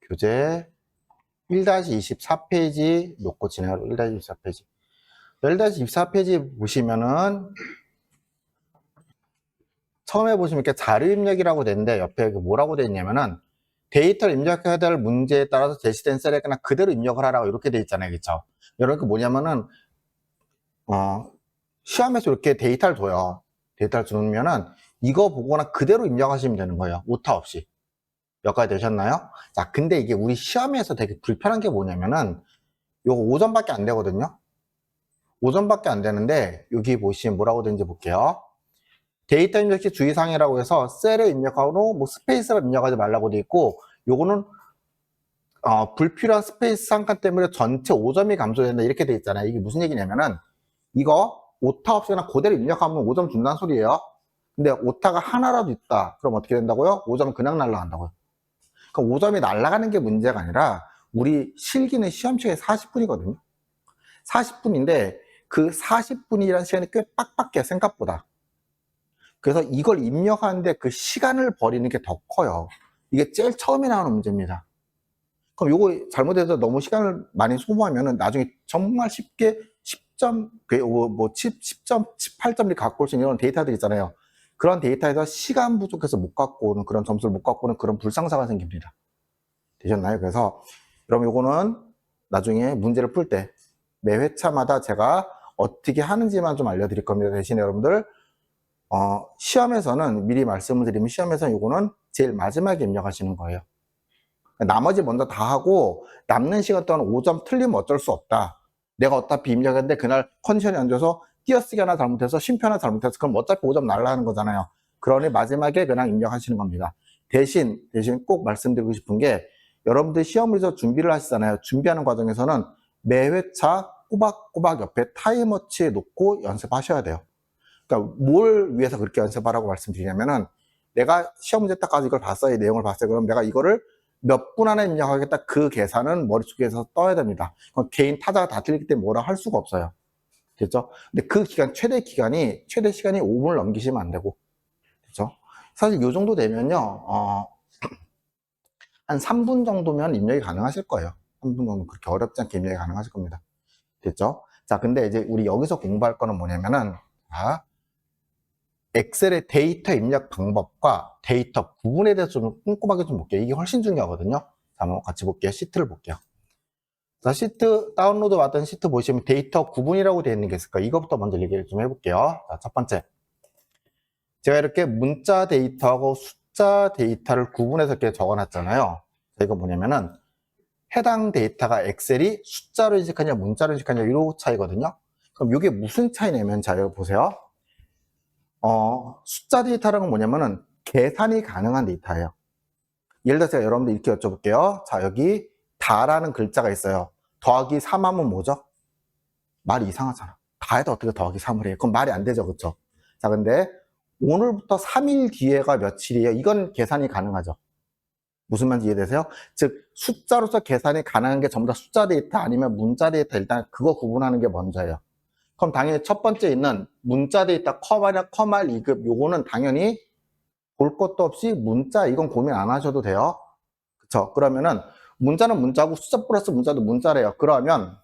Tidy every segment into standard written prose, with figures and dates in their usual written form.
교재 1-24페이지 놓고 진행하고 1-24페이지. 1-24페이지 보시면은 처음에 보시면 이렇게 자료 입력이라고 되는데 옆에 뭐라고 되어 있냐면은 데이터를 입력해야 될 문제에 따라서 제시된 셀에 그냥 그대로 입력을 하라고 이렇게 되어 있잖아요. 그쵸? 이렇게 뭐냐면은 시험에서 이렇게 데이터를 줘요. 데이터를 주면은 이거 보거나 그대로 입력하시면 되는 거예요. 오타 없이. 여기까지 되셨나요? 자, 근데 이게 우리 시험에서 되게 불편한 게 뭐냐면은 요거 5점밖에 안 되거든요. 5점밖에 안 되는데 여기 보시면 뭐라고 되는지 볼게요. 데이터 입력 시 주의사항이라고 해서 셀에 입력하고 뭐 스페이스를 입력하지 말라고 돼 있고 요거는 불필요한 스페이스 상칸 때문에 전체 5점이 감소된다 이렇게 돼 있잖아요. 이게 무슨 얘기냐면은 이거 오타 없이 그냥 그대로 입력하면 5점 준다는 소리예요. 근데 오타가 하나라도 있다. 그럼 어떻게 된다고요? 5점 그냥 날라간다고요. 그럼 5점이 날아가는 게 문제가 아니라 우리 실기는 시험 시간이 40분이거든요. 40분인데 그 40분이라는 시간이 꽤 빡빡해요. 생각보다. 그래서 이걸 입력하는데 그 시간을 버리는 게 더 커요. 이게 제일 처음에 나오는 문제입니다. 그럼 요거 잘못해서 너무 시간을 많이 소모하면은 나중에 정말 쉽게 10점, 10점, 18점 이렇게 갖고 올 수 있는 이런 데이터들 있잖아요. 그런 데이터에서 시간 부족해서 못 갖고 오는 그런 점수를 못 갖고 오는 그런 불상사가 생깁니다. 되셨나요? 그래서 여러분 요거는 나중에 문제를 풀 때 매 회차마다 제가 어떻게 하는지만 좀 알려드릴 겁니다. 대신에 여러분들 시험에서는 미리 말씀을 드리면 시험에서는 요거는 제일 마지막에 입력하시는 거예요. 나머지 먼저 다 하고 남는 시간 동안 5점 틀리면 어쩔 수 없다. 내가 어차피 입력했는데 그날 컨디션이 안 좋아서 띄어쓰기 하나 잘못해서 쉼표 하나 잘못해서 그럼 어차피 5점 날라가는 거잖아요. 그러니 마지막에 그냥 입력하시는 겁니다. 대신 꼭 말씀드리고 싶은 게 여러분들 시험을 위해서 준비를 하시잖아요. 준비하는 과정에서는 매 회차 꼬박꼬박 옆에 타임워치에 놓고 연습하셔야 돼요. 그러니까 뭘 위해서 그렇게 연습하라고 말씀드리냐면은 내가 시험 문제 딱 가지고 이걸 봤어요. 이 내용을 봤어요. 그럼 내가 이거를 몇 분 안에 입력하겠다. 그 계산은 머릿속에서 떠야 됩니다. 그럼 개인 타자가 다 틀리기 때문에 뭐라 할 수가 없어요. 됐죠? 근데 그 기간, 최대 시간이 5분을 넘기시면 안 되고. 됐죠? 사실 요 정도 되면요, 한 3분 정도면 입력이 가능하실 거예요. 3분 정도 그렇게 어렵지 않게 입력이 가능하실 겁니다. 됐죠? 자, 근데 이제 우리 여기서 공부할 거는 뭐냐면은, 자, 엑셀의 데이터 입력 방법과 데이터 구분에 대해서 좀 꼼꼼하게 좀 볼게요. 이게 훨씬 중요하거든요. 자, 한번 같이 볼게요. 시트를 볼게요. 자, 시트, 다운로드 받은 시트 보시면 데이터 구분이라고 되어 있는 게 있을까요? 이것부터 먼저 얘기를 좀 해볼게요. 자, 첫 번째. 제가 이렇게 문자 데이터하고 숫자 데이터를 구분해서 이렇게 적어놨잖아요. 자, 이거 뭐냐면은 해당 데이터가 엑셀이 숫자로 인식하냐 문자로 인식하냐 이런 차이거든요. 그럼 이게 무슨 차이냐면 자, 여기 보세요. 숫자 데이터라는 건 뭐냐면은 계산이 가능한 데이터예요. 예를 들어서 제가 여러분들 이렇게 여쭤볼게요. 자, 여기 다라는 글자가 있어요. 더하기 3하면 뭐죠? 말이 이상하잖아. 다에다 어떻게 더하기 3을 해요? 그럼 말이 안 되죠. 그쵸? 자, 근데 오늘부터 3일 뒤에가 며칠이에요? 이건 계산이 가능하죠. 무슨 말인지 이해되세요? 즉, 숫자로서 계산이 가능한 게 전부 다 숫자 데이터 아니면 문자 데이터 일단 그거 구분하는 게 먼저예요. 그럼 당연히 첫 번째 있는 문자 데이터 커마나 커말 2급 요거는 당연히 볼 것도 없이 문자 이건 고민 안 하셔도 돼요. 그쵸? 그러면은 문자는 문자고 숫자 플러스 문자도 문자래요. 그러면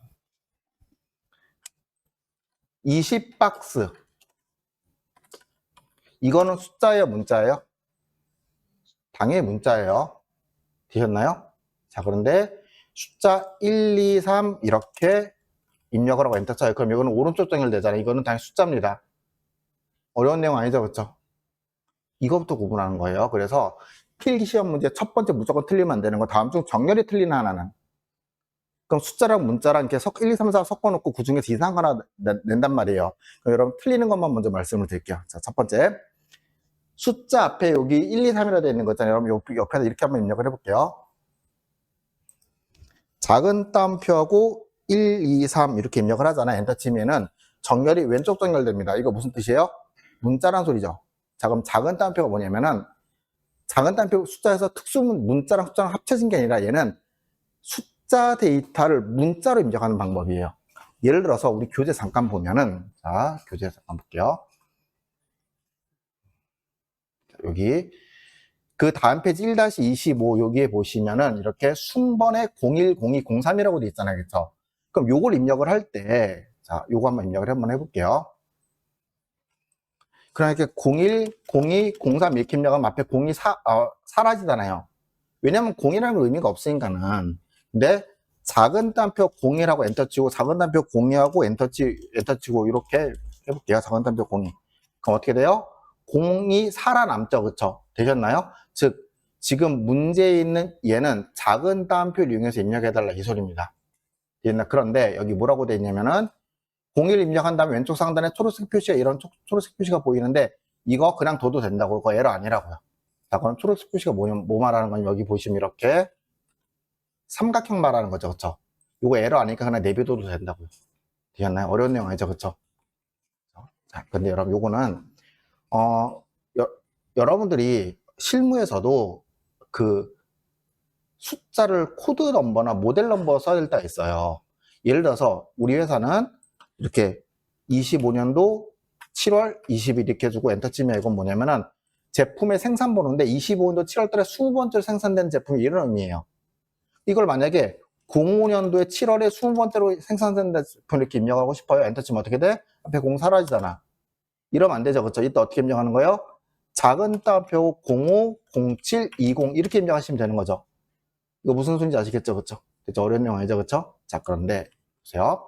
20박스 이거는 숫자예요 문자예요? 당연히 문자예요. 되셨나요? 자, 그런데 숫자 1, 2, 3 이렇게 입력을 하고 엔터 쳐요. 그럼 이거는 오른쪽 정렬되잖아요. 이거는 당연히 숫자입니다. 어려운 내용 아니죠, 그렇죠? 이것부터 구분하는 거예요. 그래서 필기 시험 문제 첫 번째 무조건 틀리면 안 되는 거. 다음 중 정렬이 틀린 하나는. 그럼 숫자랑 문자랑 이렇게 1, 2, 3, 4 섞어놓고 그 중에서 이상한 거 하나 낸단 말이에요. 그럼 여러분 틀리는 것만 먼저 말씀을 드릴게요. 자, 첫 번째. 숫자 앞에 여기 1, 2, 3이라 되어 있는 거 있잖아요. 여러분 옆에서 이렇게 한번 입력을 해볼게요. 작은 따옴표하고 1, 2, 3 이렇게 입력을 하잖아요. 엔터 치면은 정렬이 왼쪽 정렬됩니다. 이거 무슨 뜻이에요? 문자란 소리죠. 자, 그럼 작은 따옴표가 뭐냐면은 작은 따옴표 숫자에서 특수문 문자랑 숫자랑 합쳐진 게 아니라 얘는 숫자 데이터를 문자로 입력하는 방법이에요. 예를 들어서 우리 교재 잠깐 보면은 자, 교재 잠깐 볼게요. 여기 그 다음 페이지 1-25 여기에 보시면은 이렇게 순번에 01, 02, 03이라고 돼 있잖아요. 그쵸? 그럼 요걸 입력을 할 때, 자, 요거 한번 입력을 한번 해볼게요. 그러니까 01, 02, 03 이렇게 입력하면 앞에 02 사라지잖아요. 왜냐면 0이라는 의미가 없으니까는. 근데 작은 따옴표 01하고 엔터 치고 작은 따옴표 02하고 엔터 치고 이렇게 해볼게요. 작은 따옴표 02. 그럼 어떻게 돼요? 0이 살아남죠. 그쵸? 되셨나요? 즉 지금 문제에 있는 얘는 작은 따옴표를 이용해서 입력해달라 이 소리입니다. 그런데 여기 뭐라고 되어 있냐면은 01 입력한 다음에 왼쪽 상단에 초록색 표시가 이런 초록색 표시가 보이는데 이거 그냥 둬도 된다고. 그거 에러 아니라고요. 자, 그럼 초록색 표시가 뭐 말하는 건 여기 보시면 이렇게 삼각형 말하는 거죠. 그쵸? 이거 에러 아니니까 그냥 내비둬도 된다고요. 되셨나요? 어려운 내용 아니죠. 그쵸? 자, 근데 여러분 요거는 여러분들이 실무에서도 그 숫자를 코드 넘버나 모델 넘버 써야 될 때가 있어요. 예를 들어서 우리 회사는 이렇게 25년도 7월 20일 이렇게 해주고 엔터 치면 이건 뭐냐면은 제품의 생산 번호인데 25년도 7월 달에 20번째로 생산된 제품이 이런 의미예요. 이걸 만약에 05년도에 7월에 20번째로 생산된 제품 이렇게 입력하고 싶어요. 엔터 치면 어떻게 돼? 앞에 0 사라지잖아. 이러면 안 되죠. 그쵸? 이때 어떻게 입력하는 거예요? 작은 따옴표 05, 07, 20 이렇게 입력하시면 되는 거죠. 이거 무슨 소리인지 아시겠죠? 그쵸? 그쵸? 어려운 내용 아니죠? 그쵸? 자, 그런데 보세요.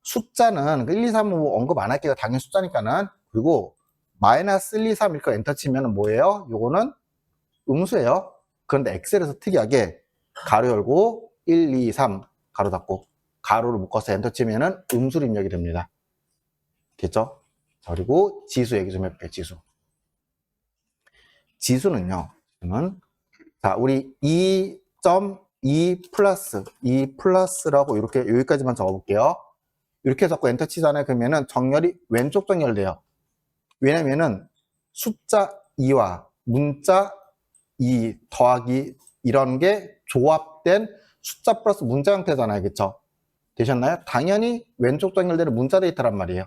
숫자는 1, 2, 3, 5 언급 안 할게요. 당연히 숫자니까는. 그리고 마이너스 1, 2, 3 이렇게 엔터 치면 뭐예요? 요거는 음수예요. 그런데 엑셀에서 특이하게 가로 열고 1, 2, 3 가로 닫고 가로를 묶어서 엔터 치면은 음수로 입력이 됩니다. 됐죠? 자, 그리고 지수 얘기 좀 해볼게요. 지수는요. 자, 우리 2.2 플러스라고 이렇게 여기까지만 적어볼게요. 이렇게 적고 엔터 치잖아요. 그러면은 정렬이 왼쪽 정렬돼요. 왜냐면은 숫자 2와 문자 2 더하기 이런 게 조합된 숫자 플러스 문자 형태잖아요. 그쵸? 되셨나요? 당연히 왼쪽 정렬되는 문자 데이터란 말이에요.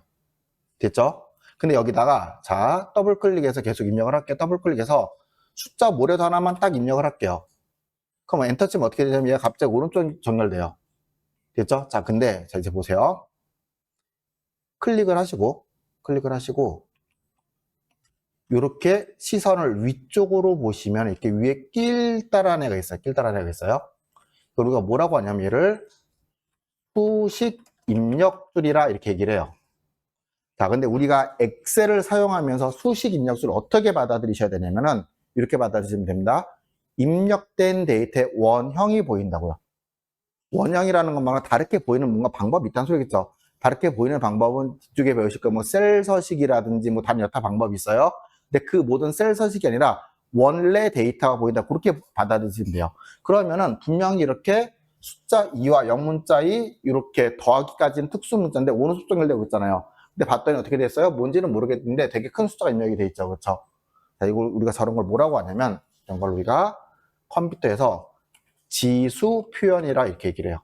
됐죠? 근데 여기다가 자 더블 클릭해서 계속 입력을 할게요. 더블 클릭해서 숫자 모래도 하나만 딱 입력을 할게요. 그럼 엔터 치면 어떻게 되냐면 얘가 갑자기 오른쪽 정렬돼요. 됐죠? 자, 근데 자 이제 보세요. 클릭을 하시고 이렇게 시선을 위쪽으로 보시면 이렇게 위에 낄다란 애가 있어요. 우리가 뭐라고 하냐면 얘를 수식 입력술이라 이렇게 얘기를 해요. 자, 근데 우리가 엑셀을 사용하면서 수식 입력술을 어떻게 받아들이셔야 되냐면은 이렇게 받아들이시면 됩니다. 입력된 데이터의 원형이 보인다고요. 원형이라는 것만은 다르게 보이는 뭔가 방법이 있다는 소리겠죠. 다르게 보이는 방법은 뒤쪽에 배우실 거예요. 뭐 셀 서식이라든지 뭐 다른 여타 방법이 있어요. 근데 그 모든 셀 서식이 아니라 원래 데이터가 보인다. 그렇게 받아들이시면 돼요. 그러면은 분명히 이렇게 숫자 2와 영문자 2 이렇게 더하기까지는 특수 문자인데 오른쪽 정렬되고 있잖아요. 근데 봤더니 어떻게 됐어요? 뭔지는 모르겠는데 되게 큰 숫자가 입력이 돼 있죠. 그렇죠? 자, 이걸 우리가 저런 걸 뭐라고 하냐면 이런 걸 우리가 컴퓨터에서 지수 표현이라 이렇게 얘기를 해요.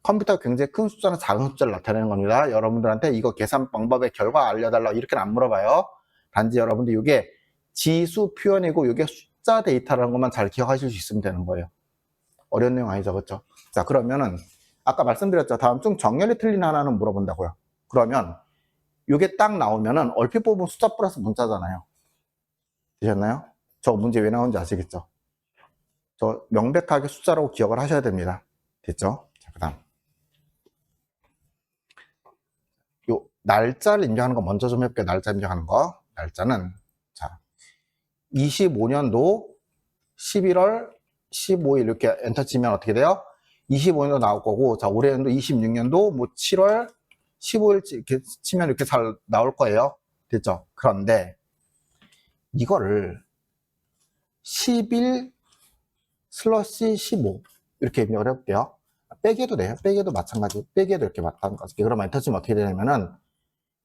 컴퓨터가 굉장히 큰 숫자나 작은 숫자를 나타내는 겁니다. 여러분들한테 이거 계산 방법의 결과 알려달라 이렇게는 안 물어봐요. 단지 여러분들 이게 지수 표현이고 이게 숫자 데이터라는 것만 잘 기억하실 수 있으면 되는 거예요. 어려운 내용 아니죠, 그렇죠? 자, 그러면은 아까 말씀드렸죠. 다음 중 정렬이 틀린 하나는 물어본다고요. 그러면 이게 딱 나오면은 얼핏 보면 숫자 플러스 문자잖아요. 되셨나요? 저 문제 왜 나온지 아시겠죠? 저 명백하게 숫자라고 기억을 하셔야 됩니다. 됐죠? 자, 그 다음 요 날짜를 입력하는 거 먼저 좀 해볼게요. 날짜 입력하는 거. 날짜는 자 25년도 11월 15일 이렇게 엔터 치면 어떻게 돼요? 25년도 나올 거고, 자 올해연도 26년도 뭐 7월 15일 이렇게 치면 이렇게 잘 나올 거예요. 됐죠? 그런데 이거를 11 슬러시 15 이렇게 입력을 해볼게요. 빼기도 돼요. 빼기도 마찬가지. 빼기도 이렇게 마찬가지. 그러면 엔터 치면 어떻게 되냐면은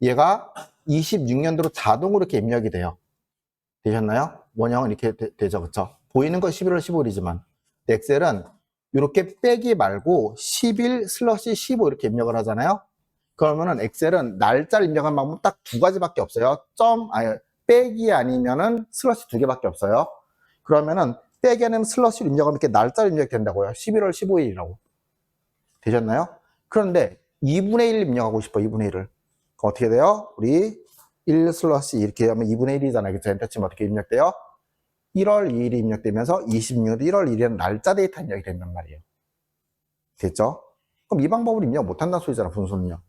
얘가 26년도로 자동으로 이렇게 입력이 돼요. 되셨나요? 원형은 이렇게 되죠. 그쵸? 보이는 건 11월 15일이지만 엑셀은 이렇게 빼기 말고 11 슬러시 15 이렇게 입력을 하잖아요. 그러면은 엑셀은 날짜를 입력한 방법은 딱 두 가지밖에 없어요. 빼기 아니면은 슬러시 2개밖에 없어요. 그러면은 빼기 아니면 슬러시를 입력하면 이렇게 날짜를 입력이 된다고요. 11월 15일이라고. 되셨나요? 그런데 2분의 1 입력하고 싶어, 2분의 1을. 어떻게 돼요? 우리 1 슬러시 이렇게 하면 2분의 1이잖아요. 그쵸? 엔터 치면 어떻게 입력돼요? 1월 2일이 입력되면서 26일 1월 1일은 날짜 데이터 입력이 된단 말이에요. 됐죠? 그럼 이 방법을 입력 못한다는 소리잖아, 분수는요.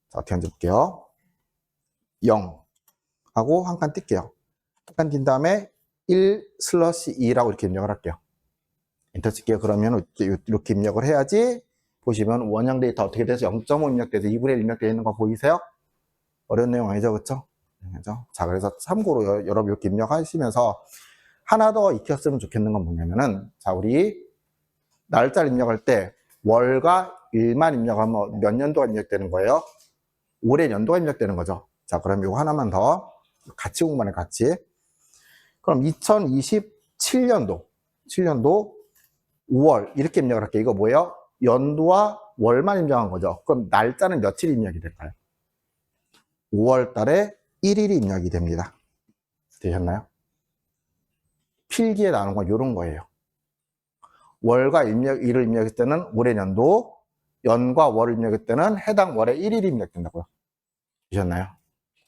자, 어떻게 하는지 볼게요. 0 하고 한 칸 뜰게요. 한 칸 띈 다음에 1 슬러시 2라고 이렇게 입력을 할게요. 엔터 칠게요. 그러면 이렇게 입력을 해야지 보시면 원형 데이터 어떻게 돼서 0.5 입력돼서 2분의 1 입력되어 있는 거 보이세요? 어려운 내용 아니죠, 그쵸? 그죠? 자, 그래서 참고로 여러분 이렇게 입력하시면서 하나 더 익혔으면 좋겠는 건 뭐냐면은, 자, 우리 날짜를 입력할 때 월과 일만 입력하면 몇 년도가 입력되는 거예요? 올해 연도가 입력되는 거죠. 자, 그럼 이거 하나만 더 같이 공부하는 같이. 그럼 2027년도 7년도 5월 이렇게 입력을 할게요. 이거 뭐예요? 연도와 월만 입력한 거죠. 그럼 날짜는 며칠 입력이 될까요? 5월 달에 1일이 입력이 됩니다. 되셨나요? 필기에 나오는 건 이런 거예요. 월과 일을 입력했을 때는 올해 연도, 연과 월을 입력했을 때는 해당 월에 1일이 입력된다고요. 되셨나요?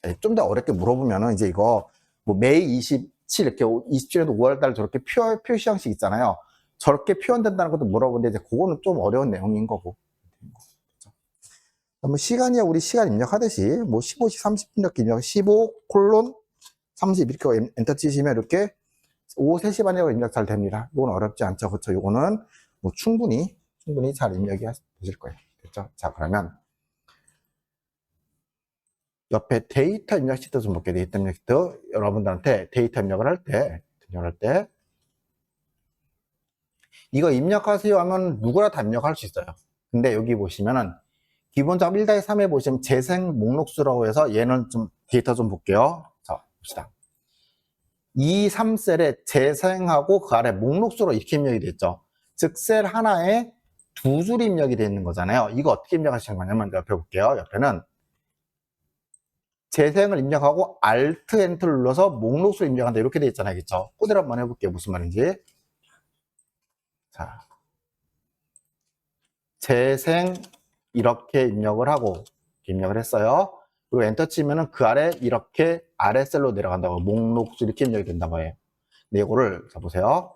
네, 좀 더 어렵게 물어보면은 이제 이거 뭐 매일 27 이렇게 27년도 5월 달 저렇게 표시 형식 있잖아요. 저렇게 표현된다는 것도 물어보는데 이제 그거는 좀 어려운 내용인 거고. 뭐 시간이야 우리 시간 입력하듯이 뭐 15시 30분 이렇게 입력 15 콜론 30 이렇게 엔터 치시면 이렇게 오후 3시 반이라고 입력 잘 됩니다. 이건 어렵지 않죠. 그렇죠? 이거는 뭐 충분히 잘 입력이 되실 거예요. 됐죠? 자, 그러면 옆에 데이터 입력 시트 좀 볼게요. 데이터 입력 시트. 여러분들한테 데이터 입력을 할 때 이거 입력하세요 하면 누구나 다 입력할 수 있어요. 근데 여기 보시면은 기본적으로 1-3에 보시면 재생 목록수라고 해서 얘는 좀 데이터 좀 볼게요. 자, 봅시다. 2, 3셀에 재생하고 그 아래 목록수로 이렇게 입력이 됐죠. 즉, 셀 하나에 두 줄이 입력이 되어 있는 거잖아요. 이거 어떻게 입력하시는 거냐면 옆에 볼게요. 옆에는 재생을 입력하고 Alt Enter를 눌러서 목록수를 입력한다. 이렇게 되어 있잖아요. 그쵸? 그대로 한번 해볼게요. 무슨 말인지. 자, 재생 이렇게 입력을 하고 입력을 했어요. 그리고 엔터 치면은 그 아래 이렇게 아래 셀로 내려간다고 목록수 이렇게 입력이 된다고 해요. 근데 이거를 자 보세요.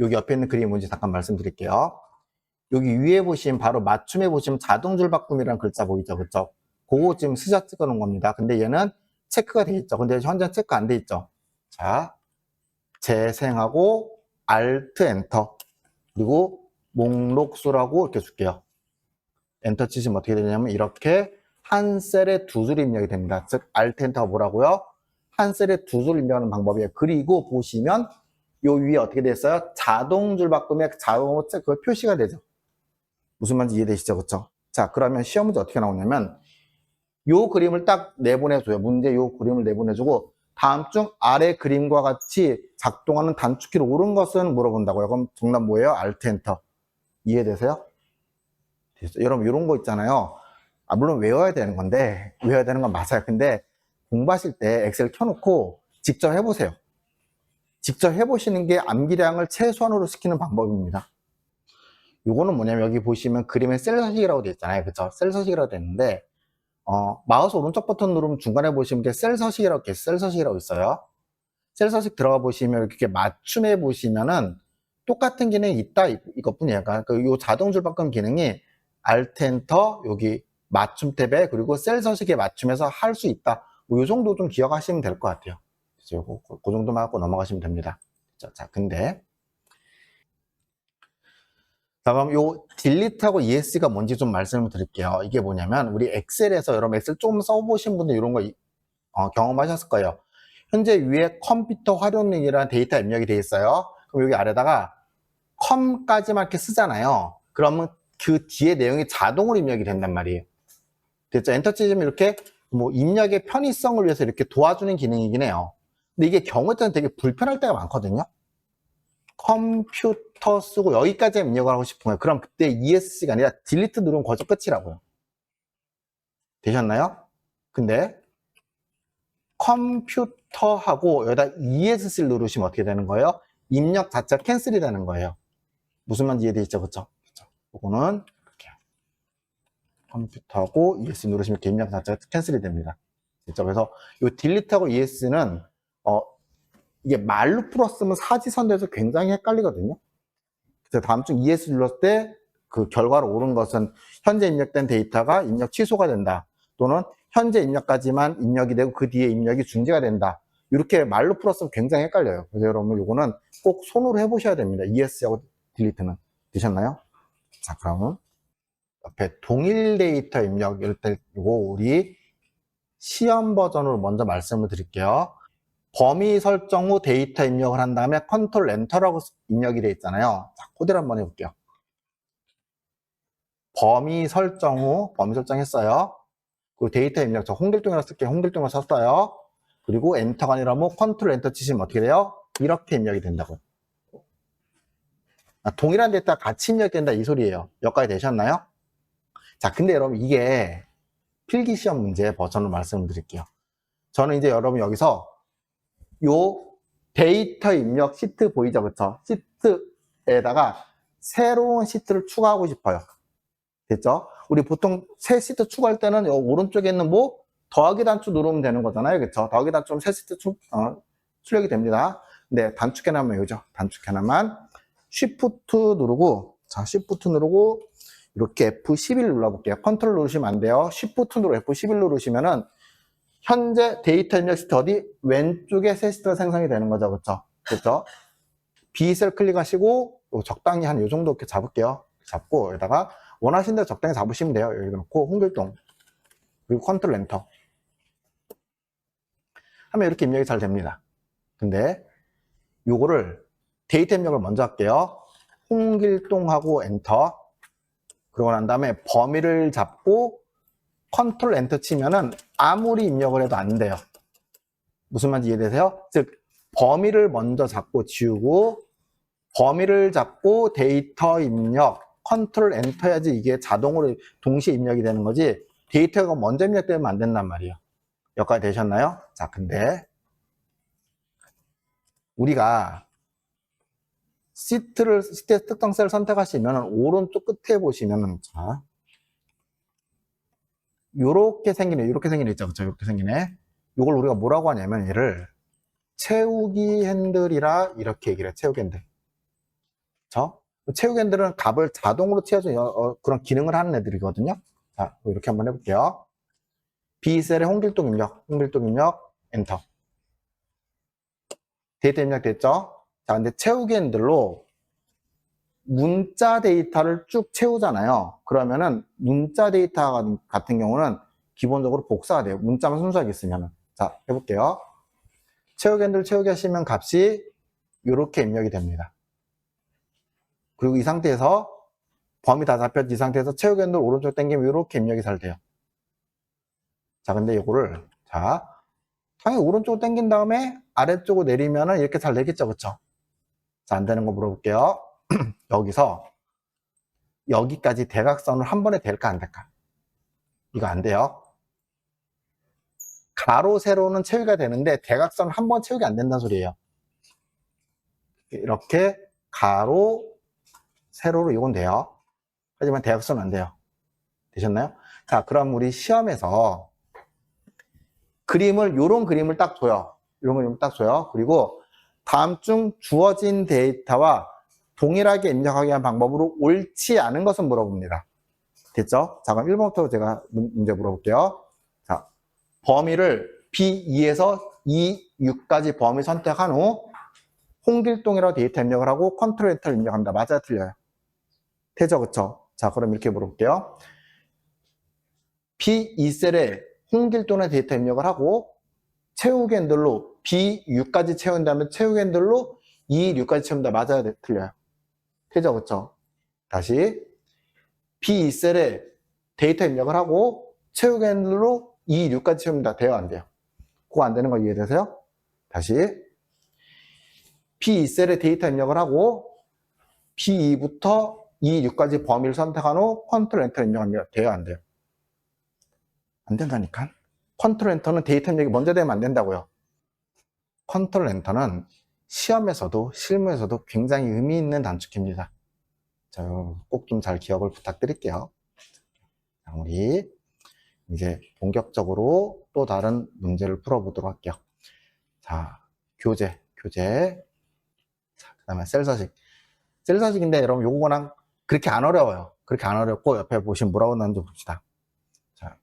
여기 옆에 있는 그림이 뭔지 잠깐 말씀드릴게요. 여기 위에 보시면 바로 맞춤에 보시면 자동줄 바꿈이라는 글자 보이죠, 그렇죠? 그거 지금 스샷 찍어 놓은 겁니다. 근데 얘는 체크가 돼 있죠. 근데 현재 체크 안 돼 있죠. 자, 재생하고 Alt 엔터 그리고 목록수라고 이렇게 줄게요. 엔터 치시면 어떻게 되냐면 이렇게 한 셀에 두 줄 입력이 됩니다. 즉 Alt 엔터가 뭐라고요? 한 셀에 두 줄 입력하는 방법이에요. 그리고 보시면 요 위에 어떻게 됐어요? 자동줄 바꿈에 자동으로 그 표시가 되죠. 무슨 말인지 이해되시죠? 그렇죠? 자, 그러면 시험 문제 어떻게 나오냐면 요 그림을 딱 내보내줘요. 문제 요 그림을 내보내주고 다음 중 아래 그림과 같이 작동하는 단축키를 옳은 것은 물어본다고요. 그럼 정답 뭐예요? Alt 엔터. 이해되세요? 여러분 이런 거 있잖아요. 물론 외워야 되는 건데 외워야 되는 건 맞아요. 근데 공부하실 때 엑셀 켜놓고 직접 해보세요. 직접 해보시는 게 암기량을 최소한으로 시키는 방법입니다. 요거는 뭐냐면 여기 보시면 그림에 셀 서식이라고 되어 있잖아요. 그쵸? 셀 서식이라고 되어 있는데 마우스 오른쪽 버튼 누르면 중간에 보시면 셀 서식이라고 있어요. 셀 서식 들어가 보시면 이렇게 맞춤해 보시면은 똑같은 기능이 있다 이것뿐이에요. 그러니까 요 자동줄 바꿈 기능이 Alt 엔터 여기 맞춤 탭에 그리고 셀 서식에 맞춤해서 할 수 있다. 뭐요 정도 좀 기억하시면 될 것 같아요. 그래서 그 정도만 하고 넘어가시면 됩니다. 자, 근데 자, 그럼 요 딜리트하고 ESC가 뭔지 좀 말씀을 드릴게요. 이게 뭐냐면 우리 엑셀에서 여러분 엑셀 조금 써보신 분들 이런 거 경험하셨을 거예요. 현재 위에 컴퓨터 활용량이라는 데이터 입력이 되어 있어요. 그럼 여기 아래다가 컴까지만 이렇게 쓰잖아요. 그러면 그 뒤에 내용이 자동으로 입력이 된단 말이에요. 됐죠? 엔터 치시면 이렇게 뭐 입력의 편의성을 위해서 이렇게 도와주는 기능이긴 해요. 근데 이게 경우에 따라 되게 불편할 때가 많거든요. 컴퓨터 쓰고 여기까지 입력을 하고 싶은 거예요. 그럼 그때 ESC가 아니라 딜리트 누르면 거저 끝이라고요. 되셨나요? 근데 컴퓨터하고 여기다 ESC를 누르시면 어떻게 되는 거예요? 입력 자체가 캔슬이 되는 거예요. 무슨 말인지 이해되시죠? 그쵸? 이거는 이렇게 컴퓨터하고 ESC 누르시면 이렇게 입력 자체가 캔슬이 됩니다. 그렇죠? 그래서 이 딜리트하고 ESC는 이게 말로 풀었으면 사지선대에서 굉장히 헷갈리거든요. 그래서 다음 중 ES 눌렀을 때 그 결과로 오른 것은 현재 입력된 데이터가 입력 취소가 된다. 또는 현재 입력까지만 입력이 되고 그 뒤에 입력이 중지가 된다. 이렇게 말로 풀었으면 굉장히 헷갈려요. 그래서 여러분 이거는 꼭 손으로 해보셔야 됩니다. ES하고 딜리트는. 되셨나요? 자, 그러면 옆에 동일 데이터 입력 이럴 때 이거 우리 시험 버전으로 먼저 말씀을 드릴게요. 범위 설정 후 데이터 입력을 한 다음에 컨트롤 엔터라고 입력이 되어 있잖아요. 자, 코드를 한번 해볼게요. 범위 설정했어요. 그리고 데이터 입력, 저 홍길동이라 쓸게요. 홍길동을 썼어요. 그리고 엔터가 아니라 뭐 컨트롤 엔터 치시면 어떻게 돼요? 이렇게 입력이 된다고요. 동일한 데이터가 같이 입력된다 이 소리예요. 여기까지 되셨나요? 자, 근데 여러분 이게 필기시험 문제 버전으로 말씀을 드릴게요. 저는 이제 여러분 여기서 요 데이터 입력 시트 보이죠? 그쵸? 시트에다가 새로운 시트를 추가하고 싶어요. 됐죠? 우리 보통 새 시트 추가할 때는 요 오른쪽에 있는 뭐 더하기 단추 누르면 되는 거잖아요. 그쵸? 더하기 단추면 새 시트 출력이 됩니다. 근데 단축해놔면 이거죠. 단축해놔만 Shift 누르고, 자, Shift 누르고, 이렇게 F11 눌러볼게요. 컨트롤 누르시면 안 돼요. Shift 누르고 F11 누르시면은 현재 데이터 입력 시트 어디? 왼쪽에 새 시트가 생성이 되는 거죠. 그쵸? 그쵸? B셀 클릭하시고, 적당히 한 요 정도 이렇게 잡을게요. 잡고, 여기다가 원하시는 대로 적당히 잡으시면 돼요. 여기 놓고, 홍길동. 그리고 컨트롤 엔터. 하면 이렇게 입력이 잘 됩니다. 근데, 요거를, 데이터 입력을 먼저 할게요. 홍길동하고 엔터. 그러고 난 다음에 범위를 잡고, 컨트롤 엔터 치면은 아무리 입력을 해도 안 돼요. 무슨 말인지 이해되세요? 즉, 범위를 먼저 잡고 지우고, 범위를 잡고 데이터 입력, 컨트롤 엔터 해야지 이게 자동으로 동시에 입력이 되는 거지, 데이터가 먼저 입력되면 안 된단 말이에요. 여기까지 되셨나요? 자, 근데 우리가 시트의 특정 셀을 선택하시면 오른쪽 끝에 보시면은, 자, 요렇게 생기네, 있죠. 그쵸? 요렇게 생기네. 요걸 우리가 뭐라고 하냐면 얘를 채우기 핸들이라 이렇게 얘기를 해요. 채우기 핸들. 그쵸? 채우기 핸들은 값을 자동으로 채워주는 그런 기능을 하는 애들이거든요. 자, 이렇게 한번 해볼게요. B셀에 홍길동 입력, 엔터. 데이터 입력 됐죠? 자, 근데 채우기 핸들로 문자 데이터를 쭉 채우잖아요. 그러면은 문자 데이터 같은 경우는 기본적으로 복사가 돼요. 문자만 순수하게 있으면은. 자, 해볼게요. 채우기 핸들 채우기 하시면 값이 이렇게 입력이 됩니다. 그리고 이 상태에서 범위 다 잡혔지. 이 상태에서 채우기 핸들 오른쪽 당기면 이렇게 입력이 잘 돼요. 자, 근데 이거를, 자, 당연히 오른쪽으로 당긴 다음에 아래쪽으로 내리면은 이렇게 잘 되겠죠. 그쵸? 자, 안 되는 거 물어볼게요. 여기서 여기까지 대각선을 한 번에 될까 안 될까? 이거 안 돼요. 가로 세로는 채우기가 되는데 대각선 한 번 채우기 안 된다는 소리예요. 이렇게 가로 세로로 이건 돼요. 하지만 대각선은 안 돼요. 되셨나요? 자, 그럼 우리 시험에서 요런 그림을 딱 줘요. 이런 그림을 딱 줘요. 그리고 다음 중 주어진 데이터와 동일하게 입력하기 위한 방법으로 옳지 않은 것은 물어봅니다. 됐죠? 자, 그럼 1번부터 제가 문제 물어볼게요. 자, 범위를 B2에서 E6까지 범위 선택한 후 홍길동이라고 데이터 입력을 하고 컨트롤 엔터를 입력합니다. 맞아요? 틀려요? 되죠? 그쵸? 자, 그럼 이렇게 물어볼게요. B2셀에 홍길동의 데이터 입력을 하고 채우기 핸들로 B6까지 채운 다음에 채우기 핸들로 E6까지 채운다. 맞아요? 틀려요? 되죠? 그쵸? 다시 B2셀에 데이터 입력을 하고 채우기 핸들로 E6까지 채웁니다. 돼요? 안 돼요? 그거 안 되는 거 이해되세요? 다시 B2셀에 데이터 입력을 하고 B2부터 E6까지 범위를 선택한 후 컨트롤 엔터 입력합니다. 돼요? 안 돼요? 안 된다니까? 컨트롤 엔터는 데이터 입력이 먼저 되면 안 된다고요. 컨트롤 엔터는 시험에서도 실무에서도 굉장히 의미 있는 단축키입니다. 자, 꼭 좀 잘 기억을 부탁드릴게요. 자, 우리 이제 본격적으로 또 다른 문제를 풀어보도록 할게요. 자, 교재. 자, 그 다음에 셀 서식인데 여러분 요거랑 그렇게 안 어려워요. 그렇게 안 어렵고 옆에 보시면 뭐라고 나오는지 봅시다. 자,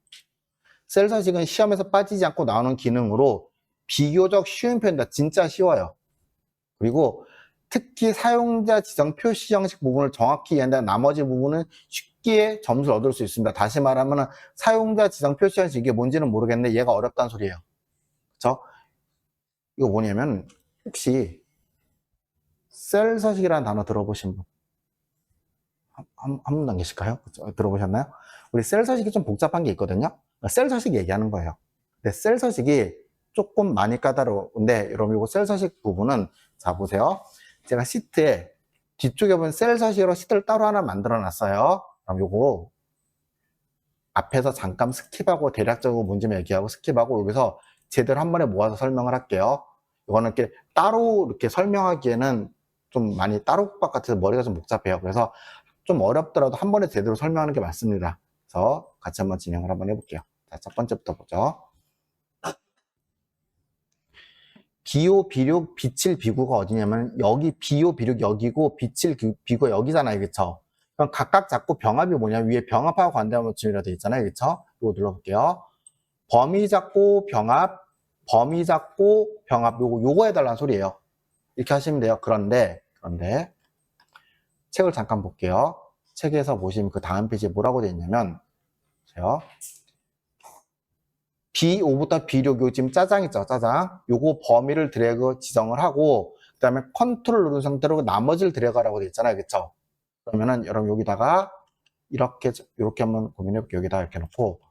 셀 서식은 시험에서 빠지지 않고 나오는 기능으로 비교적 쉬운 편이다. 진짜 쉬워요. 그리고 특히 사용자 지정 표시 형식 부분을 정확히 이해한다면 나머지 부분은 쉽게 점수를 얻을 수 있습니다. 다시 말하면 사용자 지정 표시 형식 이게 뭔지는 모르겠는데 얘가 어렵다는 소리예요. 그쵸? 이거 뭐냐면 혹시 셀 서식이라는 단어 들어보신 분? 한 분도 안 계실까요? 들어보셨나요? 우리 셀 서식이 좀 복잡한 게 있거든요. 셀 서식 얘기하는 거예요. 근데 셀 서식이 조금 많이 까다로운데 여러분 이거 셀 서식 부분은 자 보세요. 제가 시트에 뒤쪽에 보면 셀 서식으로 시트를 따로 하나 만들어 놨어요. 그럼 요거 앞에서 잠깐 스킵하고 대략적으로 문제만 얘기하고 스킵하고 여기서 제대로 한 번에 모아서 설명을 할게요. 이거는 이렇게 따로 이렇게 설명하기에는 좀 많이 따로 것 같아서 머리가 좀 복잡해요. 그래서 좀 어렵더라도 한 번에 제대로 설명하는 게 맞습니다. 그래서 같이 한번 진행을 한번 해볼게요. 자, 첫 번째부터 보죠. 비오, 비륙, 비칠, 비구가 어디냐면 여기 비오, 비륙 여기고 비칠, 비구 여기잖아요. 그쵸? 그럼 각각 잡고 병합이 뭐냐? 위에 병합하고 관대함어춤이라 되어 있잖아요. 그쵸? 이거 눌러볼게요. 범위 잡고 병합, 범위 잡고 병합 요거 해달라는 소리예요. 이렇게 하시면 돼요. 그런데 책을 잠깐 볼게요. 책에서 보시면 그 다음 페이지에 뭐라고 되어 있냐면 보세요. B5부터 B6 요 지금 짜장 있죠, 짜장. 요거 범위를 드래그 지정을 하고 그 다음에 컨트롤 누른 상태로 나머지를 드래그하라고 되어 있잖아요, 그쵸? 그러면은 여러분 여기다가 이렇게 한번 고민해 볼게요. 여기다 이렇게 놓고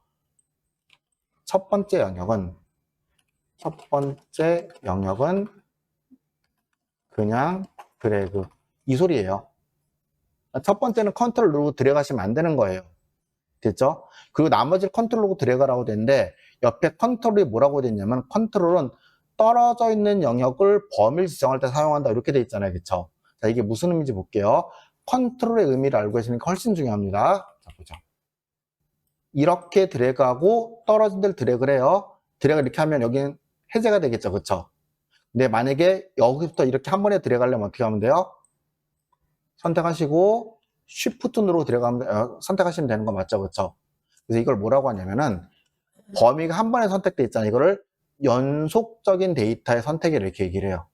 첫 번째 영역은 그냥 드래그 이 소리예요. 첫 번째는 컨트롤 누르고 드래그하시면 안 되는 거예요. 됐죠? 그리고 나머지 컨트롤 누르고 드래그라고 되는데 옆에 컨트롤이 뭐라고 됐냐면 컨트롤은 떨어져 있는 영역을 범위를 지정할 때 사용한다 이렇게 돼 있잖아요. 그쵸? 자, 이게 무슨 의미인지 볼게요. 컨트롤의 의미를 알고 계시니까 훨씬 중요합니다. 자, 보죠. 이렇게 드래그하고 떨어진 데를 드래그를 해요. 드래그 이렇게 하면 여기는 해제가 되겠죠. 그쵸? 근데 만약에 여기부터 이렇게 한 번에 드래그하려면 어떻게 하면 돼요? 선택하시고 쉬프트 누르고 선택하시면 되는 거 맞죠? 그쵸? 그래서 이걸 뭐라고 하냐면은 범위가 한 번에 선택돼 있잖아요. 이거를 연속적인 데이터의 선택이라 이렇게 얘기를 해요.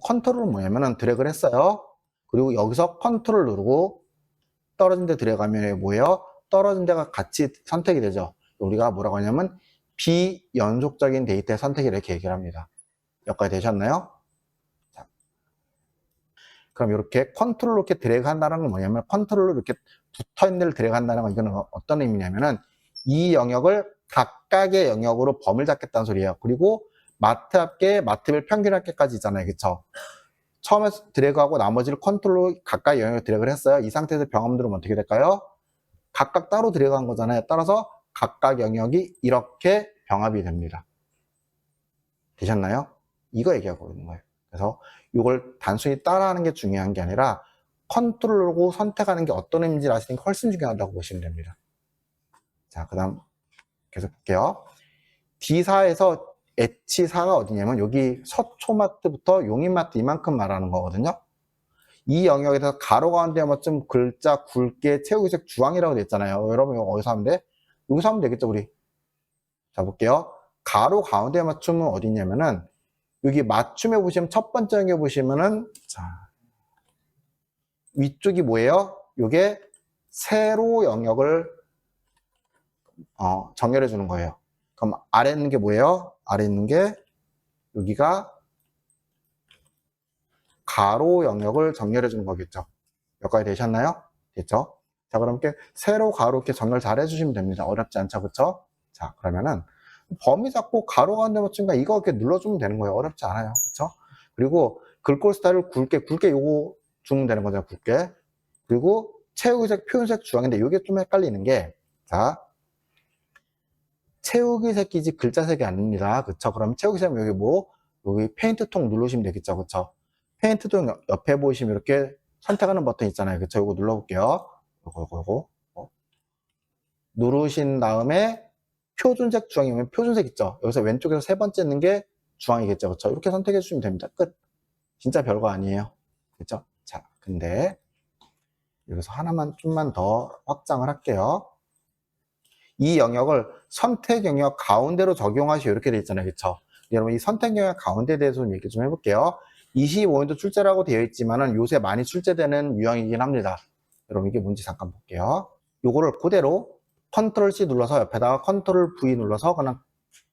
컨트롤은 뭐냐면은 드래그를 했어요. 그리고 여기서 컨트롤 누르고 떨어진 데 들어가면 뭐예요? 떨어진 데가 같이 선택이 되죠. 우리가 뭐라고 하냐면 비연속적인 데이터의 선택이라 이렇게 얘기를 합니다. 여기까지 되셨나요? 자, 그럼 이렇게 컨트롤로 이렇게 드래그 한다는 건 뭐냐면 컨트롤로 이렇게 붙어 있는 데를 드래그 한다는 건 이거는 어떤 의미냐면은 이 영역을 각각의 영역으로 범위를 잡겠다는 소리예요. 그리고 마트 합계, 마트별 평균 합계까지 있잖아요. 그쵸? 처음에 드래그하고 나머지를 컨트롤로 가까이 영역을 드래그를 했어요. 이 상태에서 병합 누르면 어떻게 될까요? 각각 따로 들어간 거잖아요. 따라서 각각 영역이 이렇게 병합이 됩니다. 되셨나요? 이거 얘기하고 있는 거예요. 그래서 이걸 단순히 따라하는 게 중요한 게 아니라 컨트롤하고 선택하는 게 어떤 의미인지 아시는 게 훨씬 중요하다고 보시면 됩니다. 자, 그 다음 계속 볼게요. D4에서 H4가 어디냐면 여기 서초마트부터 용인마트 이만큼 말하는 거거든요. 이 영역에서 가로 가운데 뭐좀 글자 굵게 채우기색 주황이라고 되어 있잖아요. 여러분 이거 어디서 하면 돼? 여기서 하면 되겠죠, 우리. 자, 볼게요. 가로 가운데 맞춤은 어디냐면은 여기 맞춤에 보시면 첫 번째 영역에 보시면은 자, 위쪽이 뭐예요? 요게 세로 영역을 정렬해 주는 거예요. 그럼 아래 있는 게 뭐예요? 아래 있는 게 여기가 가로 영역을 정렬해 주는 거겠죠. 여기까지 되셨나요? 됐죠? 자, 그럼 이렇게 세로 가로 이렇게 정렬 잘 해주시면 됩니다. 어렵지 않죠, 그쵸? 자, 그러면은 범위 잡고 가로 가운데 맞춤과 이거 이렇게 눌러주면 되는 거예요. 어렵지 않아요, 그쵸? 그리고 글꼴 스타일을 굵게 요거 주면 되는 거죠, 굵게. 그리고 채우색, 표현색, 주황인데 이게 좀 헷갈리는 게, 자, 채우기 색이지 글자 색이 아닙니다. 그쵸? 그럼 채우기 색은 여기 뭐, 여기 페인트 통 누르시면 되겠죠. 그쵸? 페인트 통 옆에 보시면 이렇게 선택하는 버튼 있잖아요. 그쵸? 이거 눌러볼게요. 요거. 누르신 다음에 표준색 주황이면 표준색 있죠? 여기서 왼쪽에서 세 번째 있는 게 주황이겠죠? 그쵸? 이렇게 선택해 주시면 됩니다. 끝. 진짜 별거 아니에요. 그쵸? 자, 근데 여기서 하나만 좀만 더 확장을 할게요. 이 영역을 선택 영역 가운데로 적용하시오. 이렇게 돼 있잖아요. 그쵸? 여러분, 이 선택 영역 가운데에 대해서 좀 얘기 좀 해볼게요. 25인도 출제라고 되어 있지만은 요새 많이 출제되는 유형이긴 합니다. 여러분, 이게 뭔지 잠깐 볼게요. 요거를 그대로 컨트롤 C 눌러서 옆에다가 컨트롤 V 눌러서 그냥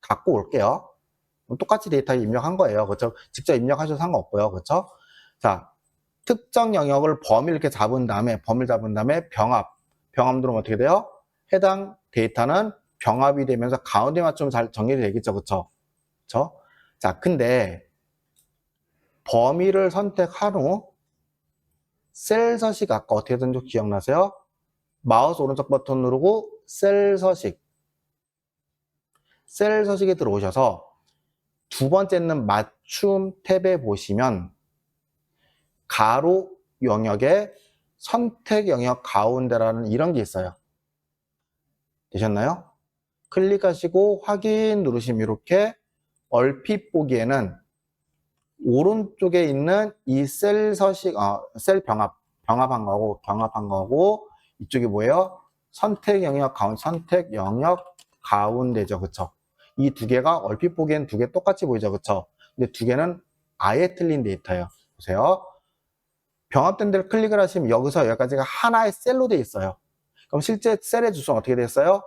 갖고 올게요. 똑같이 데이터 입력한 거예요. 그렇죠? 직접 입력하셔도 상관없고요. 그렇죠? 자, 특정 영역을 범위를 이렇게 잡은 다음에 병합 누르면 어떻게 돼요? 해당 데이터는 병합이 되면서 가운데 맞춤 잘 정렬이 되겠죠. 그렇죠? 그렇죠? 자, 근데 범위를 선택한 후 셀 서식 아까 어떻게 된지 기억나세요? 마우스 오른쪽 버튼 누르고 셀 서식에 들어오셔서 두 번째는 맞춤 탭에 보시면 가로 영역에 선택 영역 가운데라는 이런 게 있어요. 되셨나요? 클릭하시고 확인 누르시면 이렇게 얼핏 보기에는 오른쪽에 있는 이 셀 서식, 셀 병합한 거고 이쪽이 뭐예요? 선택 영역 가운데죠. 그쵸? 이 두 개가 얼핏 보기엔 두 개 똑같이 보이죠. 그쵸? 근데 두 개는 아예 틀린 데이터예요. 보세요. 병합된 데를 클릭을 하시면 여기서 여기까지가 하나의 셀로 돼 있어요. 그럼 실제 셀의 주소는 어떻게 됐어요?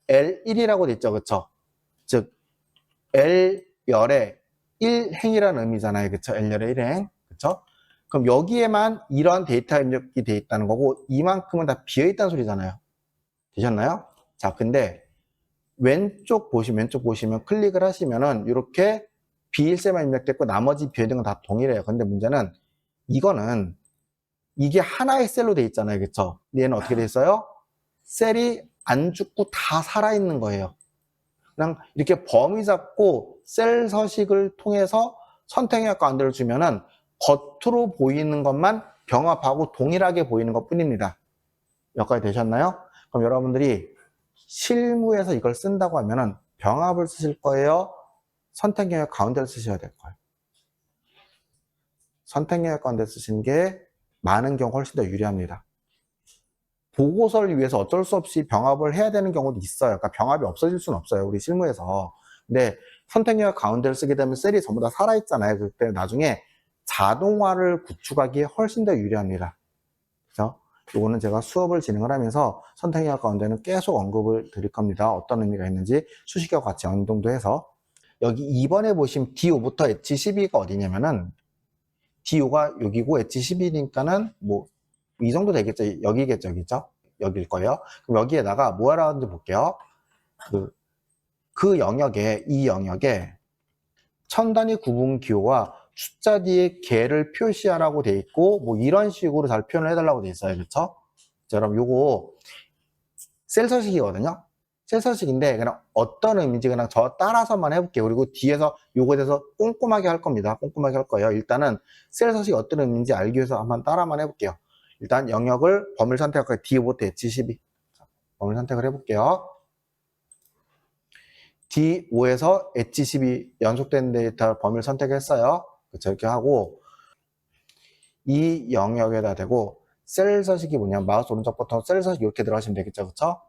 L1이라고 돼 있죠. 그쵸? 즉 L열의 1행이라는 의미잖아요. 그쵸? L열의 1행. 그쵸? 그럼 여기에만 이런 데이터 입력이 돼 있다는 거고 이만큼은 다 비어 있다는 소리잖아요. 되셨나요? 자, 근데 왼쪽 보시면 클릭을 하시면은 이렇게 비일셀만 입력됐고 나머지 비어 있는 건 다 동일해요. 근데 문제는 이거는 이게 하나의 셀로 돼 있잖아요. 그쵸? 얘는 어떻게 돼 있어요? 셀이 안 죽고 다 살아있는 거예요. 그냥 이렇게 범위 잡고 셀 서식을 통해서 선택역 가운데를 주면은 겉으로 보이는 것만 병합하고 동일하게 보이는 것 뿐입니다. 여기까지 되셨나요? 그럼 여러분들이 실무에서 이걸 쓴다고 하면은 병합을 쓰실 거예요? 선택역 가운데를 쓰셔야 될 거예요. 선택역 가운데 쓰시는 게 많은 경우 훨씬 더 유리합니다. 보고서를 위해서 어쩔 수 없이 병합을 해야 되는 경우도 있어요. 그러니까 병합이 없어질 수는 없어요. 우리 실무에서. 근데 선택역 가운데를 쓰게 되면 셀이 전부 다 살아있잖아요. 그때 나중에 자동화를 구축하기에 훨씬 더 유리합니다. 그죠? 요거는 제가 수업을 진행을 하면서 선택역 가운데는 계속 언급을 드릴 겁니다. 어떤 의미가 있는지 수식과 같이 연동도 해서. 여기 2번에 보시면 D5부터 H12가 어디냐면은 D5가 여기고 H12니까는 뭐 이 정도 되겠죠. 여기겠죠. 여기죠. 여기일 거예요. 그럼 여기에다가 뭐 하라는지 볼게요. 그 영역에, 이 영역에 천 단위 구분 기호와 숫자 뒤에 개를 표시하라고 돼 있고 뭐 이런 식으로 잘 표현을 해달라고 돼 있어요. 그렇죠? 자, 그럼 요거 셀 서식이거든요. 셀 서식인데 그냥 어떤 의미인지 그냥 저 따라서만 해볼게요. 그리고 뒤에서 요거에 대해서 꼼꼼하게 할 겁니다. 꼼꼼하게 할 거예요. 일단은 셀 서식이 어떤 의미인지 알기 위해서 한번 따라만 해볼게요. 일단 영역을 범위를 선택할까요? D5부터 H12 범위를 선택을 해볼게요. D5에서 H12 연속된 데이터 범위를 선택했어요. 그렇죠? 이렇게 하고 이 영역에다 대고 셀 서식이 뭐냐면 마우스 오른쪽 버튼 셀 서식 이렇게 들어가시면 되겠죠. 그렇죠?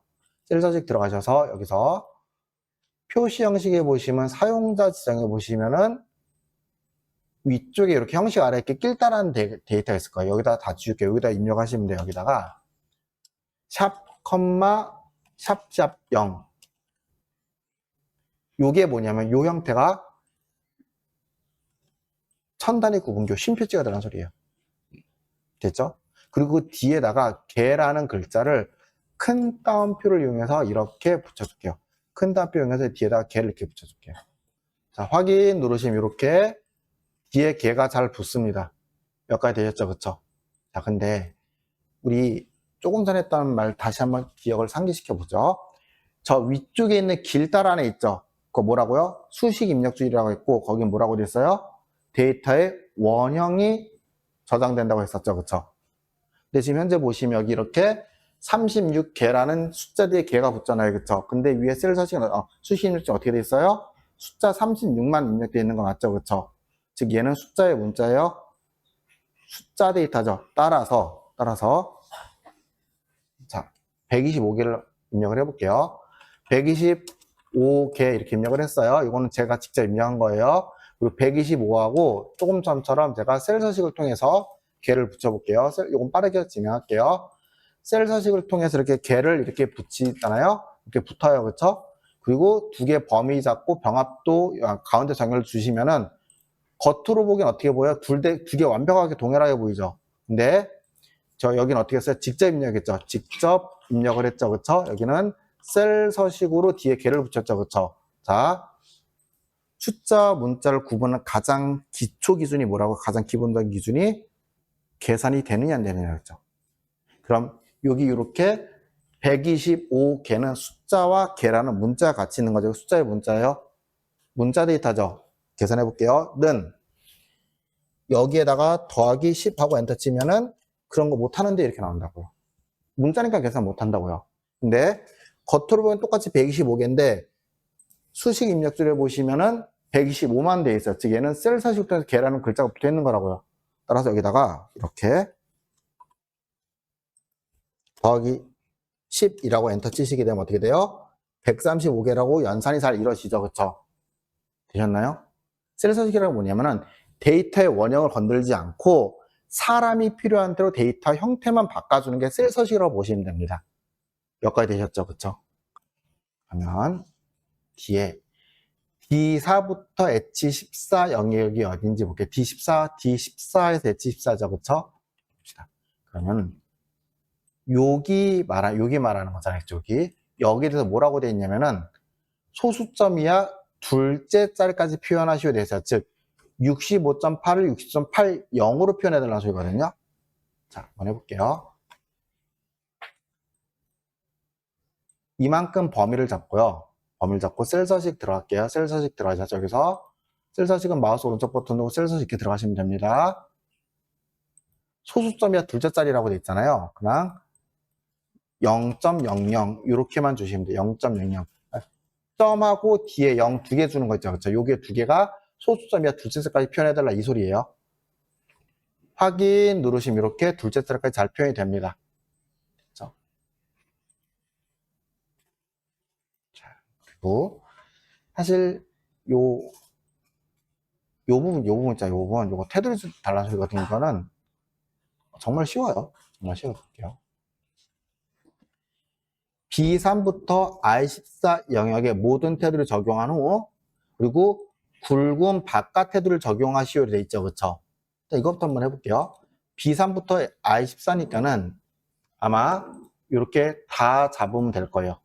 셀 서식 들어가셔서 여기서 표시 형식에 보시면 사용자 지정에 보시면은 위쪽에 이렇게 형식 아래 이렇게 낄다라는 데이터가 있을 거예요. 여기다 다 지울게요. 여기다 입력하시면 돼요. 여기다가 샵, 샵 0 요게 뭐냐면 요 형태가 천 단위 구분교 쉼표지가 되는 소리예요. 됐죠? 그리고 그 뒤에다가 개라는 글자를 큰 따옴표를 이용해서 이렇게 붙여줄게요. 큰 따옴표 이용해서 뒤에다가 개를 이렇게 붙여줄게요. 자, 확인 누르시면 이렇게 뒤에 개가 잘 붙습니다. 여기까지 되셨죠? 그쵸? 자, 근데 우리 조금 전에 했던 말 다시 한번 기억을 상기시켜 보죠. 저 위쪽에 있는 길달 안에 있죠. 그거 뭐라고요? 수식 입력줄이라고 했고, 거긴 뭐라고 돼 있어요? 데이터의 원형이 저장된다고 했었죠. 그쵸? 근데 지금 현재 보시면 여기 이렇게 36개라는 숫자 뒤에 개가 붙잖아요. 그쵸? 근데 위에 셀 서식은, 수식 입력줄 어떻게 돼 있어요? 숫자 36만 입력되어 있는 거 맞죠? 그쵸? 즉, 얘는 숫자의 문자예요. 숫자 데이터죠. 따라서, 자, 125개를 입력을 해볼게요. 125개 이렇게 입력을 했어요. 이거는 제가 직접 입력한 거예요. 그리고 125하고 조금 전처럼 제가 셀 서식을 통해서 개를 붙여볼게요. 이건 빠르게 진행할게요. 셀 서식을 통해서 이렇게 개를 이렇게 붙이잖아요. 이렇게 붙어요. 그쵸? 그리고 두 개 범위 잡고 병합도 가운데 정렬을 주시면은 겉으로 보기엔 어떻게 보여요? 두 개 완벽하게 동일하게 보이죠? 근데 저 여기는 어떻게 했어요? 직접 입력했죠? 직접 입력을 했죠? 그쵸? 여기는 셀 서식으로 뒤에 개를 붙였죠? 그쵸? 자, 숫자, 문자를 구분하는 가장 기초 기준이 뭐라고? 가장 기본적인 기준이 계산이 되느냐 안 되느냐 그랬죠? 그럼 여기 이렇게 125개는 숫자와 개라는 문자가 같이 있는 거죠. 숫자의 문자예요. 문자 데이터죠. 계산해 볼게요. 는 여기에다가 더하기 10 하고 엔터 치면은 그런 거 못하는데 이렇게 나온다고요. 문자니까 계산 못한다고요. 근데 겉으로 보면 똑같이 125개인데 수식 입력줄에 보시면은 125만 돼 있어요. 즉 얘는 셀 서식부터 개라는 글자가 붙어 있는 거라고요. 따라서 여기다가 이렇게 더하기 10이라고 엔터 치시게 되면 어떻게 돼요? 135개라고 연산이 잘 이루어지죠. 그쵸? 되셨나요? 셀 서식이라고 뭐냐면은 데이터의 원형을 건들지 않고 사람이 필요한 대로 데이터 형태만 바꿔주는 게 셀 서식이라고 보시면 됩니다. 여기까지 되셨죠? 그쵸? 그러면 뒤에 D4부터 H14 영역이 어딘지 볼게요. D14, D14에서 H14죠. 그쵸? 봅시다. 그러면 여기 말하는 거잖아요. 여기에 대해서 뭐라고 되어 있냐면은 소수점이야 둘째 짤까지 표현하셔야 돼서 즉 65.8을 60.80으로 표현해달라는 소리거든요. 자, 한번 해볼게요. 이만큼 범위를 잡고요. 범위를 잡고 셀 서식 들어갈게요. 셀 서식 들어가죠. 여기서 셀 서식은 마우스 오른쪽 버튼 누르고 셀 서식 이렇게 들어가시면 됩니다. 소수점이야 둘째 짤이라고 돼 있잖아요. 그냥 0.00 이렇게만 주시면 돼요. 0.00 점하고 뒤에 0 두 개 주는 거 있죠. 그렇죠? 요게 두 개가 소수점이야 둘째 짤까지 표현해달라 이 소리예요. 확인 누르시면 이렇게 둘째 짤까지 잘 표현이 됩니다. 그렇죠? 자, 그리고 사실 요 부분 있잖아요. 요 부분 요거 테두리 달라는 소리 같은 거는 정말 쉬워요. 정말 쉬워 볼게요. B3부터 I14 영역에 모든 테두리를 적용한 후 그리고 굵은 바깥 테두리를 적용하시오 되어 있죠. 그쵸? 자, 이것부터 한번 해볼게요. B3부터 I14니까는 아마 이렇게 다 잡으면 될 거예요.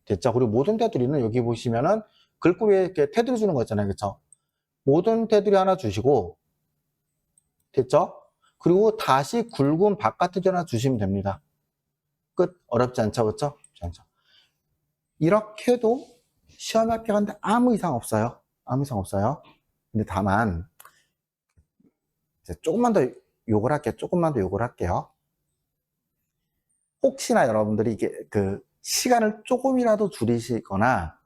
됐죠? 그리고 모든 테두리는 여기 보시면은 글꼴에 이렇게 테두리 주는 거 있잖아요. 그쵸? 모든 테두리 하나 주시고 됐죠? 그리고 다시 굵은 바깥 테두리 하나 주시면 됩니다. 끝. 어렵지 않죠? 그쵸? 어렵지 않죠? 이렇게 해도 시험에 합격하는데 아무 이상 없어요. 아무 이상 없어요. 근데 다만 이제 조금만 더 욕을 할게요. 혹시나 여러분들이 이게 그 시간을 조금이라도 줄이시거나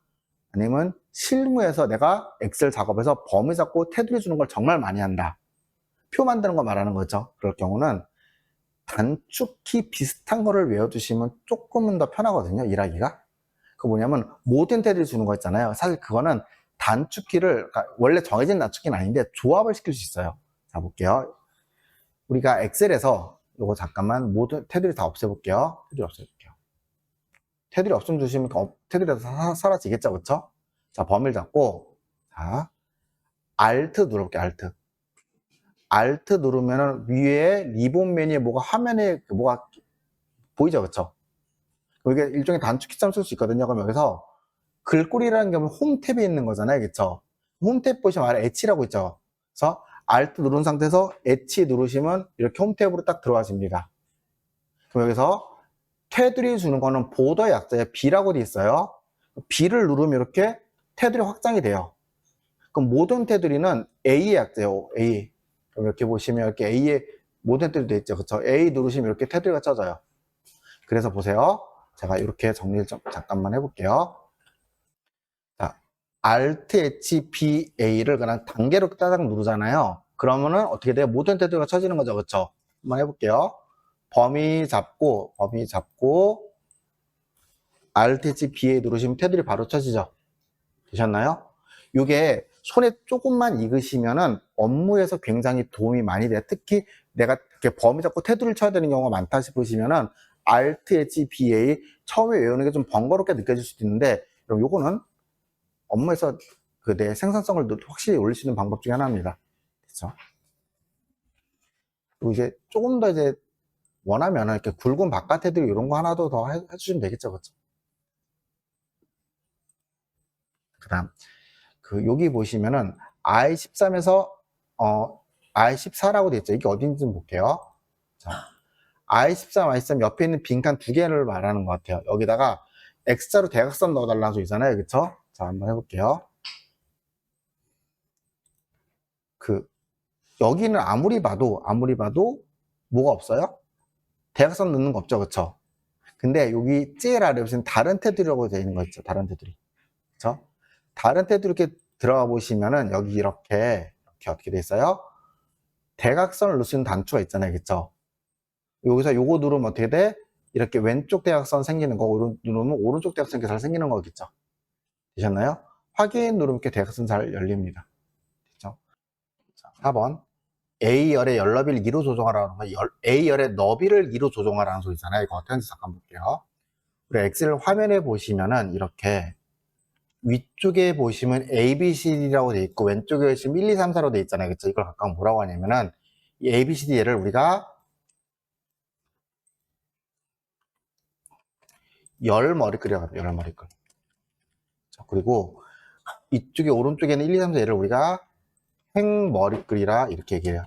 아니면 실무에서 내가 엑셀 작업에서 범위 잡고 테두리 주는 걸 정말 많이 한다. 표 만드는 거 말하는 거죠. 그럴 경우는 단축키 비슷한 거를 외워두시면 조금은 더 편하거든요. 일하기가. 그 뭐냐면 모든 테두리 주는 거 있잖아요. 사실 그거는 단축키를 그러니까 원래 정해진 단축키는 아닌데 조합을 시킬 수 있어요. 자 볼게요. 우리가 엑셀에서 이거 잠깐만 모든 테두리 다 없애볼게요. 테두리 없음 주시면 테두리가 사라지겠죠. 그쵸? 자 범위를 잡고 자 Alt 눌러볼게요. Alt 누르면은 위에 리본 메뉴에 화면에 뭐가 보이죠. 그쵸? 이게 일종의 단축키처럼 쓸 수 있거든요. 그럼 여기서 글꼴이라는 게 홈 탭에 있는 거잖아요. 그쵸? 홈 탭 보시면 아래 H라고 있죠. 그래서 Alt 누른 상태에서 H 누르시면 이렇게 홈 탭으로 딱 들어가십니다. 그럼 여기서 테두리 주는 거는 보더 약자에 B라고 돼 있어요. B를 누르면 이렇게 테두리 확장이 돼요. 그럼 모든 테두리는 A에 약돼요. A. 그럼 이렇게 보시면 이렇게 A에 모든 테두리 돼 있죠. 그쵸? A 누르시면 이렇게 테두리가 쳐져요. 그래서 보세요. 제가 이렇게 정리를 좀 잠깐만 해볼게요. 자, Alt H B A를 그냥 단계로 따닥 누르잖아요. 그러면은 어떻게 돼요? 모든 테두리가 쳐지는 거죠. 그쵸? 한번 해볼게요. 범위 잡고 Alt H B A 누르시면 테두리 바로 쳐지죠. 되셨나요? 이게 손에 조금만 익으시면은 업무에서 굉장히 도움이 많이 돼요. 특히 내가 이렇게 범위 잡고 테두리를 쳐야 되는 경우가 많다 싶으시면은 Alt H B A 처음에 외우는 게 좀 번거롭게 느껴질 수도 있는데, 그럼 요거는 업무에서 그 내 생산성을 확실히 올릴 수 있는 방법 중에 하나입니다. 그렇죠? 그리고 이제 조금 더 이제 원하면은 이렇게 굵은 바깥 테두리 이런 거 하나도 더 해주시면 되겠죠, 그렇죠? 그다음 여기 보시면은 I13에서 I14라고 되어 있죠. 이게 어딘지 좀 볼게요. 자, I13, I13 옆에 있는 빈칸 두 개를 말하는 것 같아요. 여기다가 X자로 대각선 넣어달라는 소리 있잖아요. 그쵸? 자, 한번 해볼게요. 여기는 아무리 봐도 뭐가 없어요? 대각선 넣는 거 없죠. 그쵸? 근데 여기 제일 아래 보시면 다른 테두리라고 되어 있는 거 있죠. 다른 테두리. 그쵸? 다른 테두리 이렇게 들어가 보시면은 여기 이렇게 어떻게 돼 있어요? 대각선을 넣을 수 있는 단추가 있잖아요. 그쵸? 여기서 요거 누르면 어떻게 돼? 이렇게 왼쪽 대각선 생기는 거, 누르면 오른쪽 대각선 이렇게 잘 생기는 거겠죠? 되셨나요? 확인 누르면 이렇게 대각선 잘 열립니다. 됐죠? 자, 4번. A열의 열너비를 2로 조정하라는 거, A열의 너비를 2로 조정하라는 소리잖아요. 이거 어떻게 하는지 잠깐 볼게요. 우리 엑셀 화면에 보시면은 이렇게 위쪽에 보시면 A, B, C, D라고 돼 있고 왼쪽에 보시면 1, 2, 3, 4로 돼 있잖아요. 그쵸? 이걸 각각 뭐라고 하냐면은 이 A, B, C, D를 우리가 열머리글이라고 합니다. 열머리글. 그리고 이쪽에 오른쪽에는 1, 2, 3, 4 얘를 우리가 행머리글이라 이렇게 얘기해요.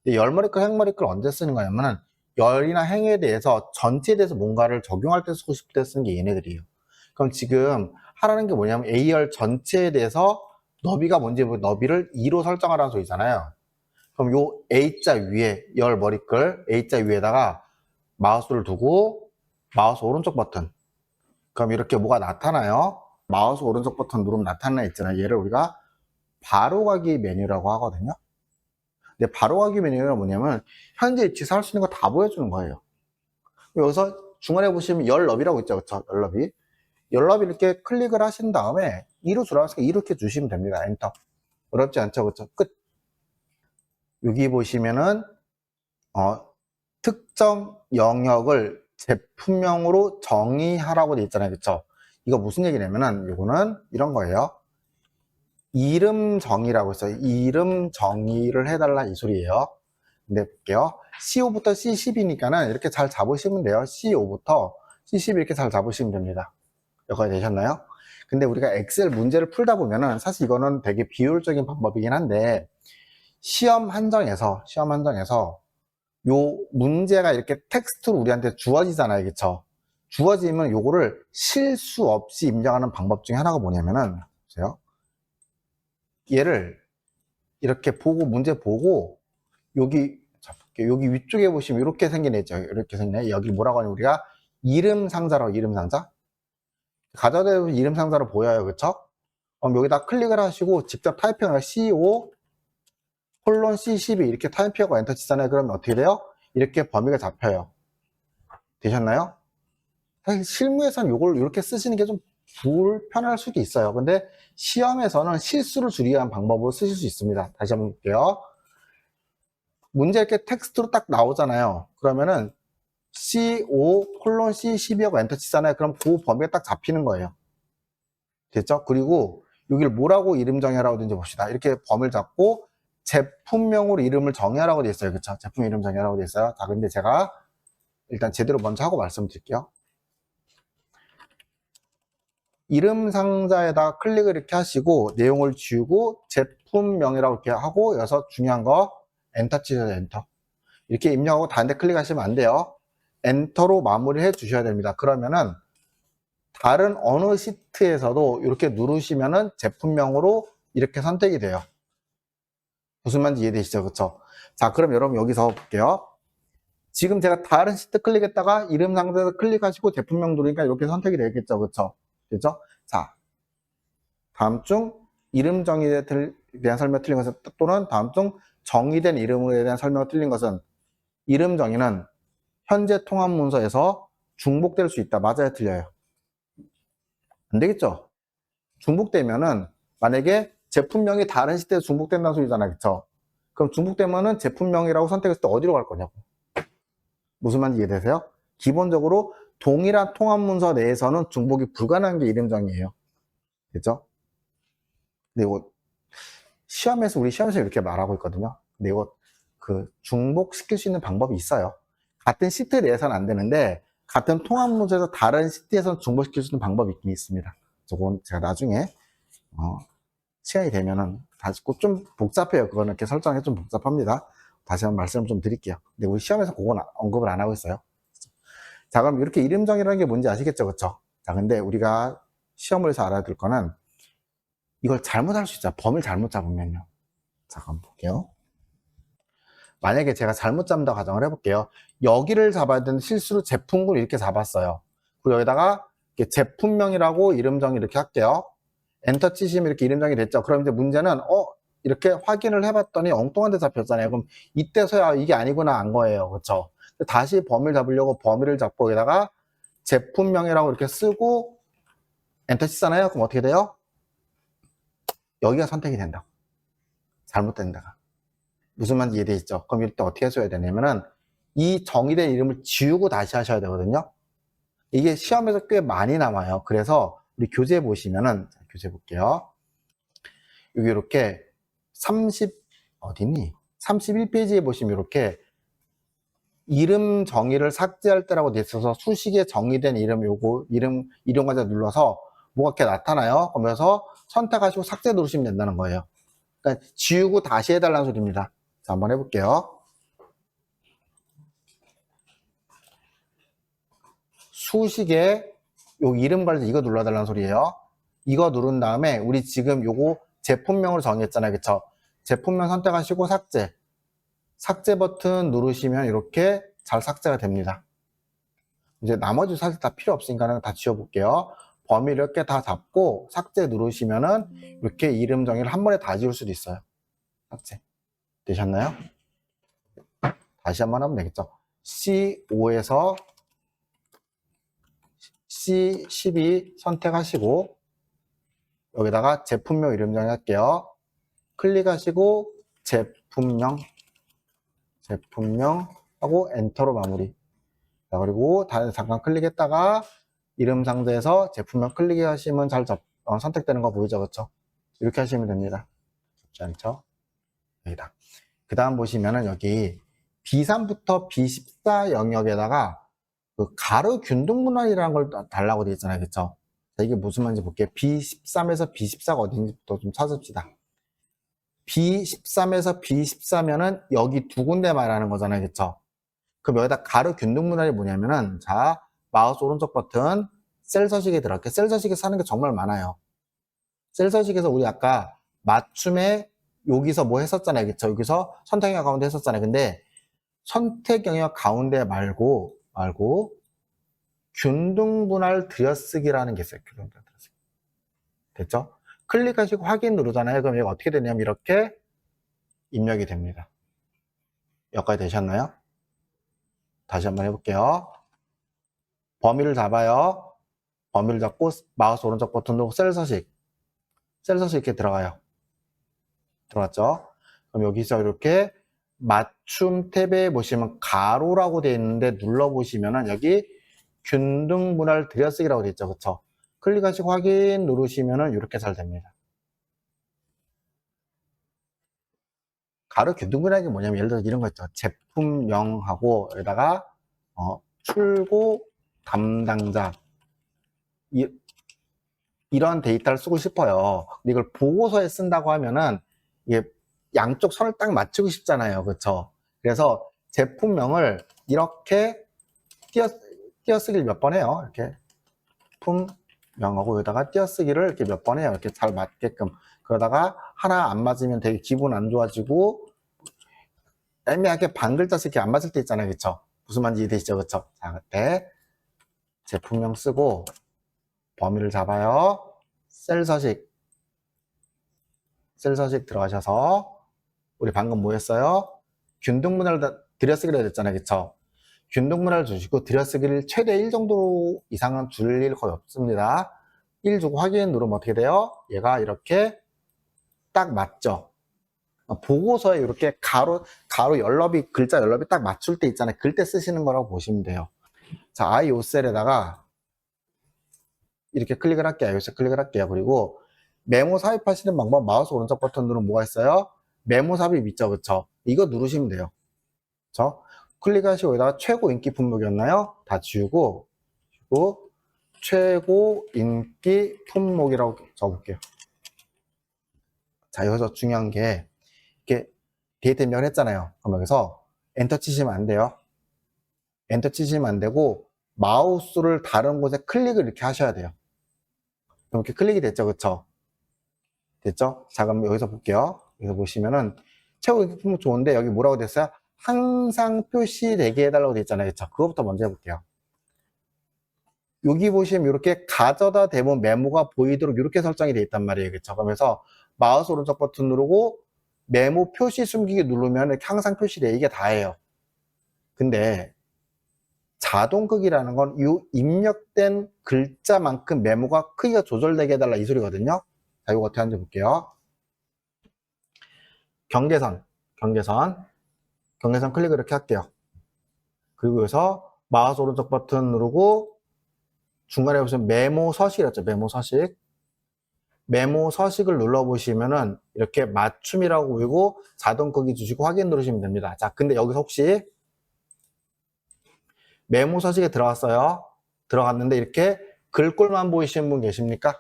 열머리글, 행머리글 언제 쓰는 거냐면은 열이나 행에 대해서 전체에 대해서 뭔가를 적용할 때 쓰고 싶을 때 쓰는 게 얘네들이에요. 그럼 지금 하라는 게 뭐냐면 A열 전체에 대해서 너비가 뭔지 너비를 2로 설정하라는 소리잖아요. 그럼 요 A자 위에 열머리글 A자 위에다가 마우스를 두고 마우스 오른쪽 버튼, 그럼 이렇게 뭐가 나타나요? 마우스 오른쪽 버튼 누르면 나타나 있잖아요. 얘를 우리가 바로가기 메뉴라고 하거든요. 근데 바로가기 메뉴가 뭐냐면 현재 위치에서 할 수 있는 거 다 보여주는 거예요. 여기서 중간에 보시면 열너비라고 있죠. 그쵸? 열너비. 열너비 이렇게 클릭을 하신 다음에 2로 들어가서 이렇게 주시면 됩니다. 엔터. 어렵지 않죠? 그쵸? 끝. 여기 보시면은 특정 영역을 제품명으로 정의하라고 돼 있잖아요. 그쵸? 이거 무슨 얘기냐면은 이거는 이런 거예요. 이름 정의라고 했어요. 이름 정의를 해달라 이 소리예요. 근데 볼게요. C5부터 C10이니까는 이렇게 잘 잡으시면 돼요. C5부터 C10 이렇게 잘 잡으시면 됩니다. 여기까지 되셨나요? 근데 우리가 엑셀 문제를 풀다 보면은 사실 이거는 되게 비효율적인 방법이긴 한데 시험 한정에서 요 문제가 이렇게 텍스트로 우리한테 주어지잖아요. 그쵸? 주어지면 요거를 실수 없이 입력하는 방법 중에 하나가 뭐냐면은 보세요. 얘를 이렇게 보고 문제 보고 여기 위쪽에 보시면 이렇게 생긴 애죠. 이렇게 생긴 애. 여기 뭐라고 하냐면 우리가 이름 상자라고, 이름 상자. 가져다 이름 상자로 보여요. 그쵸? 그럼 여기다 클릭을 하시고 직접 타이핑을 CO 콜론 C12 이렇게 타이핑하고 엔터 치잖아요. 그러면 어떻게 돼요? 이렇게 범위가 잡혀요. 되셨나요? 사실 실무에서는 이걸 이렇게 쓰시는 게 좀 불편할 수도 있어요. 근데 시험에서는 실수를 줄이기 위한 방법으로 쓰실 수 있습니다. 다시 한번 볼게요. 문제 이렇게 텍스트로 딱 나오잖아요. 그러면은 C5 콜론 C12하고 엔터 치잖아요. 그럼 그 범위가 딱 잡히는 거예요. 됐죠? 그리고 여기를 뭐라고 이름 정의하라고 하든지 봅시다. 이렇게 범위를 잡고 제품명으로 이름을 정의하라고 되어 있어요. 그쵸? 제품 이름 정의하라고 되어 있어요. 자, 근데 제가 일단 제대로 먼저 하고 말씀드릴게요. 이름 상자에다 클릭을 이렇게 하시고 내용을 지우고 제품명이라고 이렇게 하고 여기서 중요한 거 엔터 치셔야 돼요. 엔터. 이렇게 입력하고 다른 데 클릭하시면 안 돼요. 엔터로 마무리해 주셔야 됩니다. 그러면은 다른 어느 시트에서도 이렇게 누르시면은 제품명으로 이렇게 선택이 돼요. 무슨 말인지 이해되시죠? 그쵸? 자, 그럼 여러분 여기서 볼게요. 지금 제가 다른 시트 클릭했다가 이름 상자에서 클릭하시고 제품명 누르니까 이렇게 선택이 되겠죠? 그쵸? 그죠? 자, 다음 중 이름 정의에 대한 설명 틀린 것은 또는 다음 중 정의된 이름에 대한 설명이 틀린 것은 이름 정의는 현재 통합 문서에서 중복될 수 있다. 맞아요? 틀려요? 안 되겠죠? 중복되면은 만약에 제품명이 다른 시대에 중복된다는 소리잖아요. 그쵸? 그럼 중복되면은 제품명이라고 선택했을 때 어디로 갈 거냐고. 무슨 말인지 이해되세요? 기본적으로 동일한 통합 문서 내에서는 중복이 불가능한 게 이름 정의예요. 됐죠? 근데 이거 우리 시험에서 이렇게 말하고 있거든요. 근데 이거 중복시킬 수 있는 방법이 있어요. 같은 시트 내에서는 안 되는데 같은 통합 문서에서 다른 시트에서는 중복시킬 수 있는 방법이 있긴 있습니다. 저건 제가 나중에 시간이 되면은 다시 꼭 좀 복잡해요. 그거는 이렇게 설정이 좀 복잡합니다. 다시 한번 말씀을 좀 드릴게요. 근데 우리 시험에서 그건 언급을 안 하고 있어요. 자, 그럼 이렇게 이름 정의라는 게 뭔지 아시겠죠? 그쵸? 자, 근데 우리가 시험을 해서 알아야 될 거는 이걸 잘못할 수 있죠. 범위를 잘못 잡으면요. 잠깐 볼게요. 만약에 제가 잘못 잡는다 가정을 해볼게요. 여기를 잡아야 되는데 실수로 제품군을 이렇게 잡았어요. 그리고 여기다가 제품명이라고 이름 정의 이렇게 할게요. 엔터 치시면 이렇게 이름 정의 됐죠. 그럼 이제 문제는 이렇게 확인을 해봤더니 엉뚱한 데 잡혔잖아요. 그럼 이때서야 이게 아니구나 안 거예요. 그렇죠? 다시 범위를 잡으려고 범위를 잡고 여기다가 제품명이라고 이렇게 쓰고 엔터 치잖아요. 그럼 어떻게 돼요? 여기가 선택이 된다. 잘못된 데가. 무슨 말인지 이해되시죠? 그럼 이때 어떻게 하셔야 되냐면은 이 정의된 이름을 지우고 다시 하셔야 되거든요. 이게 시험에서 꽤 많이 나와요. 그래서 우리 교재 보시면은 교재 볼게요. 여기 이렇게 31페이지에 보시면 이렇게 이름 정의를 삭제할 때라고 돼 있어서 수식에 정의된 이름 이름 과자 눌러서 뭐가 이렇게 나타나요. 그러면서 선택하시고 삭제 누르시면 된다는 거예요. 그러니까 지우고 다시 해달라는 소리입니다. 자, 한번 해볼게요. 수식에 요 이름 관련 이거 눌러달라는 소리예요. 이거 누른 다음에 우리 지금 요거 제품명으로 정의했잖아요. 그쵸? 제품명 선택하시고 삭제 버튼 누르시면 이렇게 잘 삭제가 됩니다. 이제 나머지 사실 다 필요 없으니까 다 지워볼게요. 범위 이렇게 다 잡고 삭제 누르시면은 이렇게 이름 정의를 한 번에 다 지울 수도 있어요. 삭제 되셨나요? 다시 한번 하면 되겠죠. C5에서 C12 선택하시고 여기다가 제품명 이름 정의할게요. 클릭하시고 제품명 하고 엔터로 마무리. 자, 그리고 잠깐 클릭했다가 이름 상자에서 제품명 클릭하시면 선택되는 거 보이죠? 그렇죠? 이렇게 하시면 됩니다. 쉽지 않죠? 여기다. 그 다음 보시면은 여기 B3부터 B14 영역에다가 가로 균등 분할이라는 걸 달라고 되어 있잖아요. 그쵸? 자, 이게 무슨 말인지 볼게요. B13에서 B14가 어딘지부터 좀 찾읍시다. B13에서 B14면은 여기 두 군데 말하는 거잖아요. 그쵸? 그럼 여기다 가로 균등 분할이 뭐냐면은, 자, 마우스 오른쪽 버튼, 셀 서식에 들어갈게요. 셀 서식에서 하는 게 정말 많아요. 셀 서식에서 우리 아까 맞춤에 여기서 뭐 했었잖아요. 그쵸? 여기서 선택 영역 가운데 했었잖아요. 근데 선택 영역 가운데 말고 균등 분할 들여쓰기라는 게 있어요. 균등 분할 들여쓰기. 됐죠? 클릭하시고 확인 누르잖아요. 그럼 이거 어떻게 되냐면 이렇게 입력이 됩니다. 여기까지 되셨나요? 다시 한번 해볼게요. 범위를 잡아요. 범위를 잡고 마우스 오른쪽 버튼 누르고 셀 서식 이렇게 들어가요. 들어갔죠? 그럼 여기서 이렇게 맞춤 탭에 보시면 가로라고 되어 있는데 눌러보시면은 여기 균등 분할 들여쓰기라고 되어 있죠. 그쵸? 클릭하시고 확인 누르시면은 이렇게 잘 됩니다. 가로 균등 분할이 뭐냐면 예를 들어 이런 거 있죠. 제품명하고 여기다가 출고 담당자 이런 데이터를 쓰고 싶어요. 근데 이걸 보고서에 쓴다고 하면은 이게 양쪽 선을 딱 맞추고 싶잖아요. 그렇죠? 그래서 제품명을 이렇게 띄어쓰기를 몇 번 해요. 이렇게 명하고 여기다가 띄어쓰기를 이렇게 몇 번 해요. 이렇게 잘 맞게끔. 그러다가 하나 안 맞으면 되게 기분 안 좋아지고 애매하게 반 글자씩 이렇게 안 맞을 때 있잖아요. 그쵸? 무슨 말인지 이해되시죠? 그쵸? 자, 그때 제품명 쓰고 범위를 잡아요. 셀 서식 들어가셔서 우리 방금 뭐 했어요? 균등분할 들여쓰기를 해야 됐잖아요. 그쵸? 균등분할 주시고 들여쓰기를 최대 1 정도 이상은 줄 일 거의 없습니다. 1 주고 확인 누르면 어떻게 돼요? 얘가 이렇게 딱 맞죠? 보고서에 이렇게 가로 연럽이, 글자 연럽이 딱 맞출 때 있잖아요. 그때 쓰시는 거라고 보시면 돼요. 자, 요 셀에다가 이렇게 클릭을 할게요. 여기서 클릭을 할게요. 그리고 메모 삽입하시는 방법, 마우스 오른쪽 버튼 누르면 뭐가 있어요? 메모 삽입 있죠, 그쵸? 이거 누르시면 돼요. 그쵸? 클릭하시고 여기다가 최고 인기 품목이었나요? 다 지우고, 그리고 최고 인기 품목이라고 적을게요. 자, 여기서 중요한 게 이렇게 데이터 입력을 했잖아요. 그럼 여기서 엔터 치시면 안 돼요. 엔터 치시면 안 되고 마우스를 다른 곳에 클릭을 이렇게 하셔야 돼요. 그럼 이렇게 클릭이 됐죠, 그쵸? 됐죠? 자, 그럼 여기서 볼게요. 여기서 보시면은 최고 인기 품목 좋은데 여기 뭐라고 됐어요? 항상 표시되게 해달라고 돼 있잖아요. 그쵸? 그거부터 먼저 해볼게요. 여기 보시면 이렇게 가져다 대면 메모가 보이도록 이렇게 설정이 되어 있단 말이에요. 그쵸? 그러면서 마우스 오른쪽 버튼 누르고 메모 표시 숨기기 누르면 이렇게 항상 표시돼. 이게 다예요. 근데 자동 크기라는 건 이 입력된 글자만큼 메모가 크기가 조절되게 해달라 이 소리거든요. 자, 이거 어떻게 하는지 볼게요. 경계선 클릭을 이렇게 할게요. 그리고 여기서 마우스 오른쪽 버튼 누르고 중간에 보시면 메모 서식이었죠. 메모 서식을 눌러보시면은 이렇게 맞춤이라고 보이고 자동 크기 주시고 확인 누르시면 됩니다. 자, 근데 여기서 혹시 메모 서식에 들어갔어요. 들어갔는데 이렇게 글꼴만 보이시는 분 계십니까?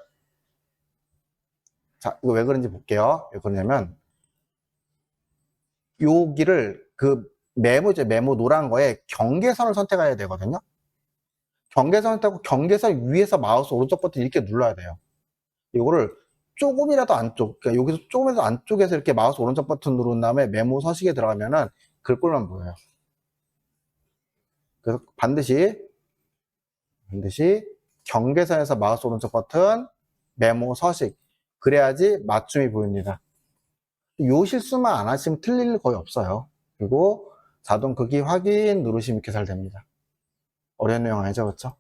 자, 이거 왜 그런지 볼게요. 왜 그러냐면 여기를 그 메모죠. 메모 노란 거에 경계선을 선택해야 되거든요. 경계선을 선택하고 경계선 위에서 마우스 오른쪽 버튼 이렇게 눌러야 돼요. 이거를 조금이라도 안쪽, 그러니까 여기서 조금이라도 안쪽에서 이렇게 마우스 오른쪽 버튼 누른 다음에 메모 서식에 들어가면은 글꼴만 보여요. 그래서 반드시 경계선에서 마우스 오른쪽 버튼, 메모 서식. 그래야지 맞춤이 보입니다. 요 실수만 안 하시면 틀릴 일 거의 없어요. 그리고 자동 크기 확인 누르시면 이렇게 잘 됩니다. 어려운 내용 아니죠, 그렇죠?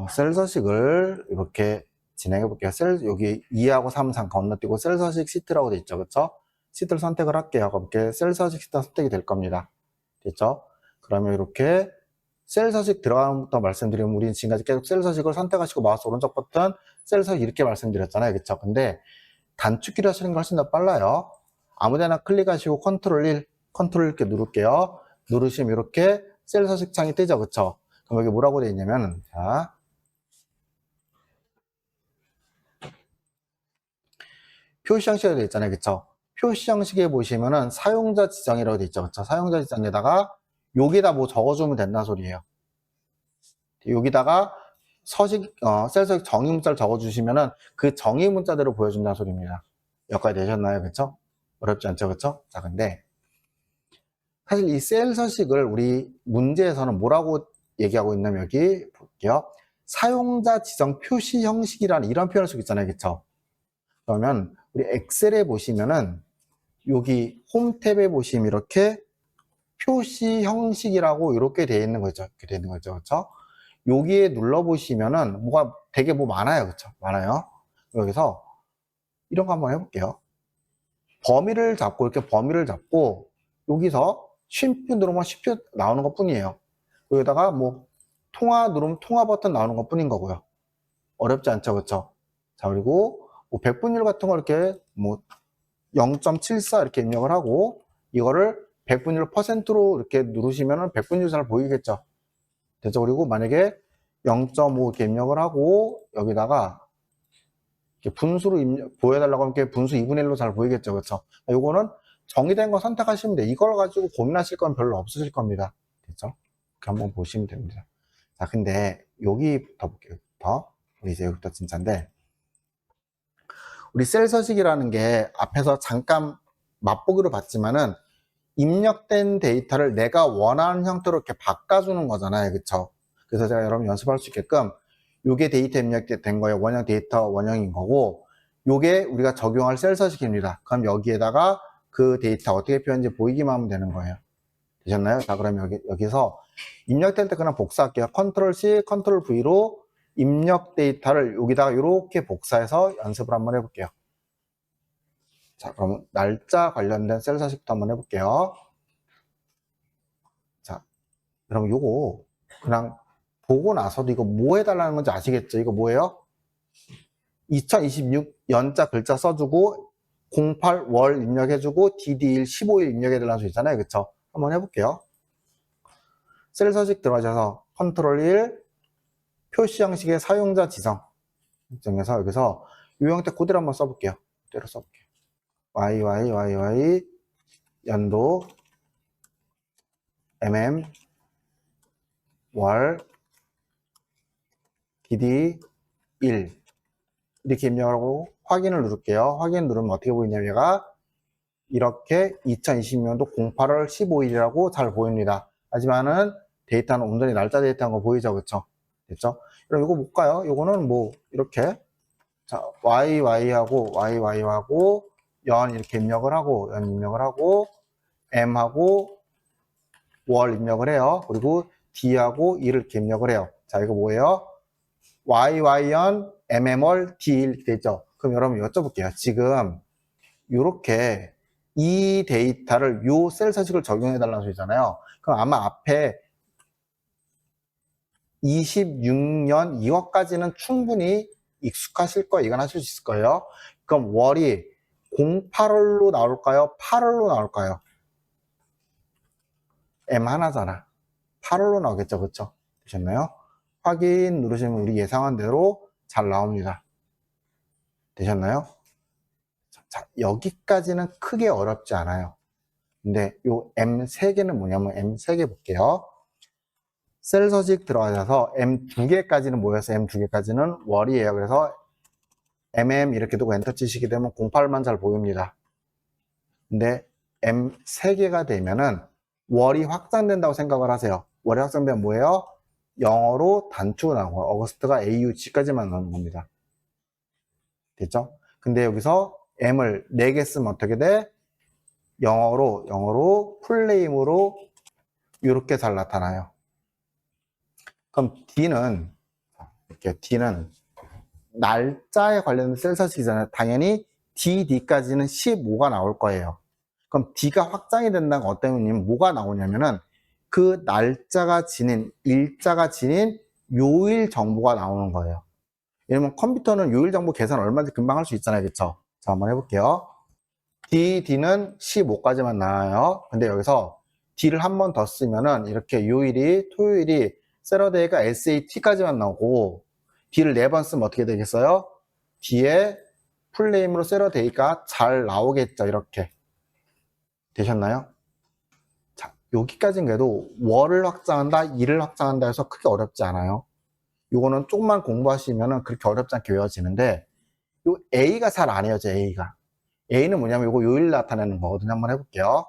셀 서식을 이렇게 진행해 볼게요. 여기 2하고 3, 3 건너뛰고 셀 서식 시트라고 돼 있죠, 그렇죠? 시트를 선택을 할게요. 그럼 이렇게 셀 서식 시트가 선택이 될 겁니다. 됐죠? 그러면 이렇게 셀 서식 들어가는 것부터 말씀드리면 우리는 지금까지 계속 셀 서식을 선택하시고 마우스 오른쪽 버튼 셀 서식 이렇게 말씀드렸잖아요, 그렇죠? 근데 단축키로 하시는 게 훨씬 더 빨라요. 아무데나 클릭하시고 컨트롤 1 이렇게 누를게요. 누르시면 이렇게 셀 서식 창이 뜨죠, 그렇죠? 그럼 여기 뭐라고 되어 있냐면, 자, 표시 형식으로 되어 있잖아요, 그쵸? 표시 형식에 보시면은 사용자 지정이라고 되어 있죠, 그쵸? 사용자 지정에다가 여기다 뭐 적어주면 된다는 소리예요. 여기다가 셀 서식 정의 문자를 적어주시면은 그 정의 문자대로 보여준다는 소리입니다. 여기까지 되셨나요, 그쵸? 어렵지 않죠, 그쵸? 자, 근데 사실 이 셀 서식을 우리 문제에서는 뭐라고 얘기하고 있냐면 여기 볼게요. 사용자 지정 표시 형식이라는 이런 표현을 쓰고 있잖아요, 그쵸? 그러면 우리 엑셀에 보시면은 여기 홈 탭에 보시면 이렇게 표시 형식이라고 이렇게 되어 있는 거죠. 이렇게 되어 있는 거죠. 그렇죠? 여기에 눌러 보시면은 뭐가 되게 뭐 많아요. 그렇죠? 많아요. 여기서 이런 거 한번 해 볼게요. 범위를 잡고 이렇게 범위를 잡고 여기서 쉼표 누르면 쉼표 나오는 것뿐이에요. 여기다가 뭐 통화 누르면 통화 버튼 나오는 것뿐인 거고요. 어렵지 않죠. 그렇죠? 자, 그리고 뭐 백분율 같은 거 이렇게 뭐 0.74 이렇게 입력을 하고 이거를 백분율 %로 이렇게 누르시면은 백분율 잘 보이겠죠. 됐죠. 그리고 만약에 0.5 이렇게 입력을 하고 여기다가 이렇게 분수로 보여달라고 하면 이렇게 분수 2분의 1로 잘 보이겠죠. 그렇죠. 요거는 정의된 거 선택하시면 돼요. 이걸 가지고 고민하실 건 별로 없으실 겁니다. 됐죠. 이렇게 한번 보시면 됩니다. 자, 근데 여기부터 볼게요. 여기부터. 우리 이제 여기부터 진짜인데, 우리 셀 서식이라는 게 앞에서 잠깐 맛보기로 봤지만은 입력된 데이터를 내가 원하는 형태로 이렇게 바꿔주는 거잖아요. 그쵸? 그래서 제가 여러분 연습할 수 있게끔 요게 데이터 입력된 거예요. 원형 데이터 원형인 거고, 요게 우리가 적용할 셀 서식입니다. 그럼 여기에다가 그 데이터 어떻게 표현인지 보이기만 하면 되는 거예요. 되셨나요? 자, 그럼 여기서 입력될 때 그냥 복사할게요. 컨트롤 C, 컨트롤 V로 입력 데이터를 여기다가 이렇게 복사해서 연습을 한번 해볼게요. 자, 그럼 날짜 관련된 셀 서식도 한번 해볼게요. 자, 그럼 요거 그냥 보고 나서도 이거 뭐 해달라는 건지 아시겠죠? 이거 뭐예요? 2026년자 글자 써주고 08월 입력해주고 DD1 15일 입력해달라는 수 있잖아요. 그쵸? 한번 해볼게요. 셀 서식 들어가셔서 컨트롤 1 표시 형식의 사용자 지정 정해서 여기서 이 형태 그대로 한번 써볼게요. 그대로 써볼게요. YY 연도 월 DD 1 이렇게 입력하고 확인을 누를게요. 확인 누르면 어떻게 보이냐면 얘가 이렇게 2020년도 08월 15일이라고 잘 보입니다. 하지만은 데이터는 온전히 날짜 데이터인 거 보이죠? 그쵸? 됐죠? 그럼 이거 볼까요? 이거는 뭐 이렇게 자 YY하고 연 이렇게 입력을 하고 M하고 월 입력을 해요. 그리고 D하고 1을 이렇게 입력을 해요. 자, 이거 뭐예요? YY연 MM월 D 이렇게 되죠. 그럼 여러분 여쭤볼게요. 지금 이렇게 이 데이터를 요 셀 서식을 적용해 달라는 소리잖아요. 그럼 아마 앞에 26년 2월까지는 충분히 익숙하실 거예요. 이건 하실 수 있을 거예요. 그럼 월이 08월로 나올까요? 8월로 나올까요? M 하나잖아. 8월로 나오겠죠. 그쵸? 되셨나요? 확인 누르시면 우리 예상한 대로 잘 나옵니다. 되셨나요? 자, 여기까지는 크게 어렵지 않아요. 근데 요 M 3개는 뭐냐면 M 3개 볼게요. 셀 서식 들어가셔서 M 2개까지는 뭐였어요? M 2개까지는 월이에요. 그래서 MM 이렇게 두고 엔터 치시게 되면 08만 잘 보입니다. 근데 M 3개가 되면은 월이 확장된다고 생각을 하세요. 월이 확장되면 뭐예요? 영어로 단축을 나온 거예요. 어거스트가 AUG까지만 나오는 겁니다. 됐죠? 근데 여기서 M을 4개 쓰면 어떻게 돼? 영어로 풀네임으로 이렇게 잘 나타나요. 그럼 D는 날짜에 관련된 셀 서식이잖아요. 당연히 DD까지는 15가 나올 거예요. 그럼 D가 확장이 된다는 건 어떤 의미냐면 뭐가 나오냐면은 그 날짜가 지닌 일자가 지닌 요일 정보가 나오는 거예요. 왜냐면 컴퓨터는 요일 정보 계산 얼마든지 금방 할 수 있잖아요. 그쵸? 자, 한번 해볼게요. D는 15까지만 나와요. 근데 여기서 D를 한 번 더 쓰면은 이렇게 요일이 토요일이 세러데이가 SAT까지만 나오고 D를 4번 쓰면 어떻게 되겠어요? D에 풀네임으로 세러데이가 잘 나오겠죠. 이렇게 되셨나요? 자, 여기까지는 그래도 월을 확장한다, 일을 확장한다 해서 크게 어렵지 않아요. 요거는 조금만 공부하시면은 그렇게 어렵지 않게 외워지는데 요 A가 잘 안 외워져. A는 뭐냐면 요거 요일 나타내는 거거든요. 한번 해볼게요.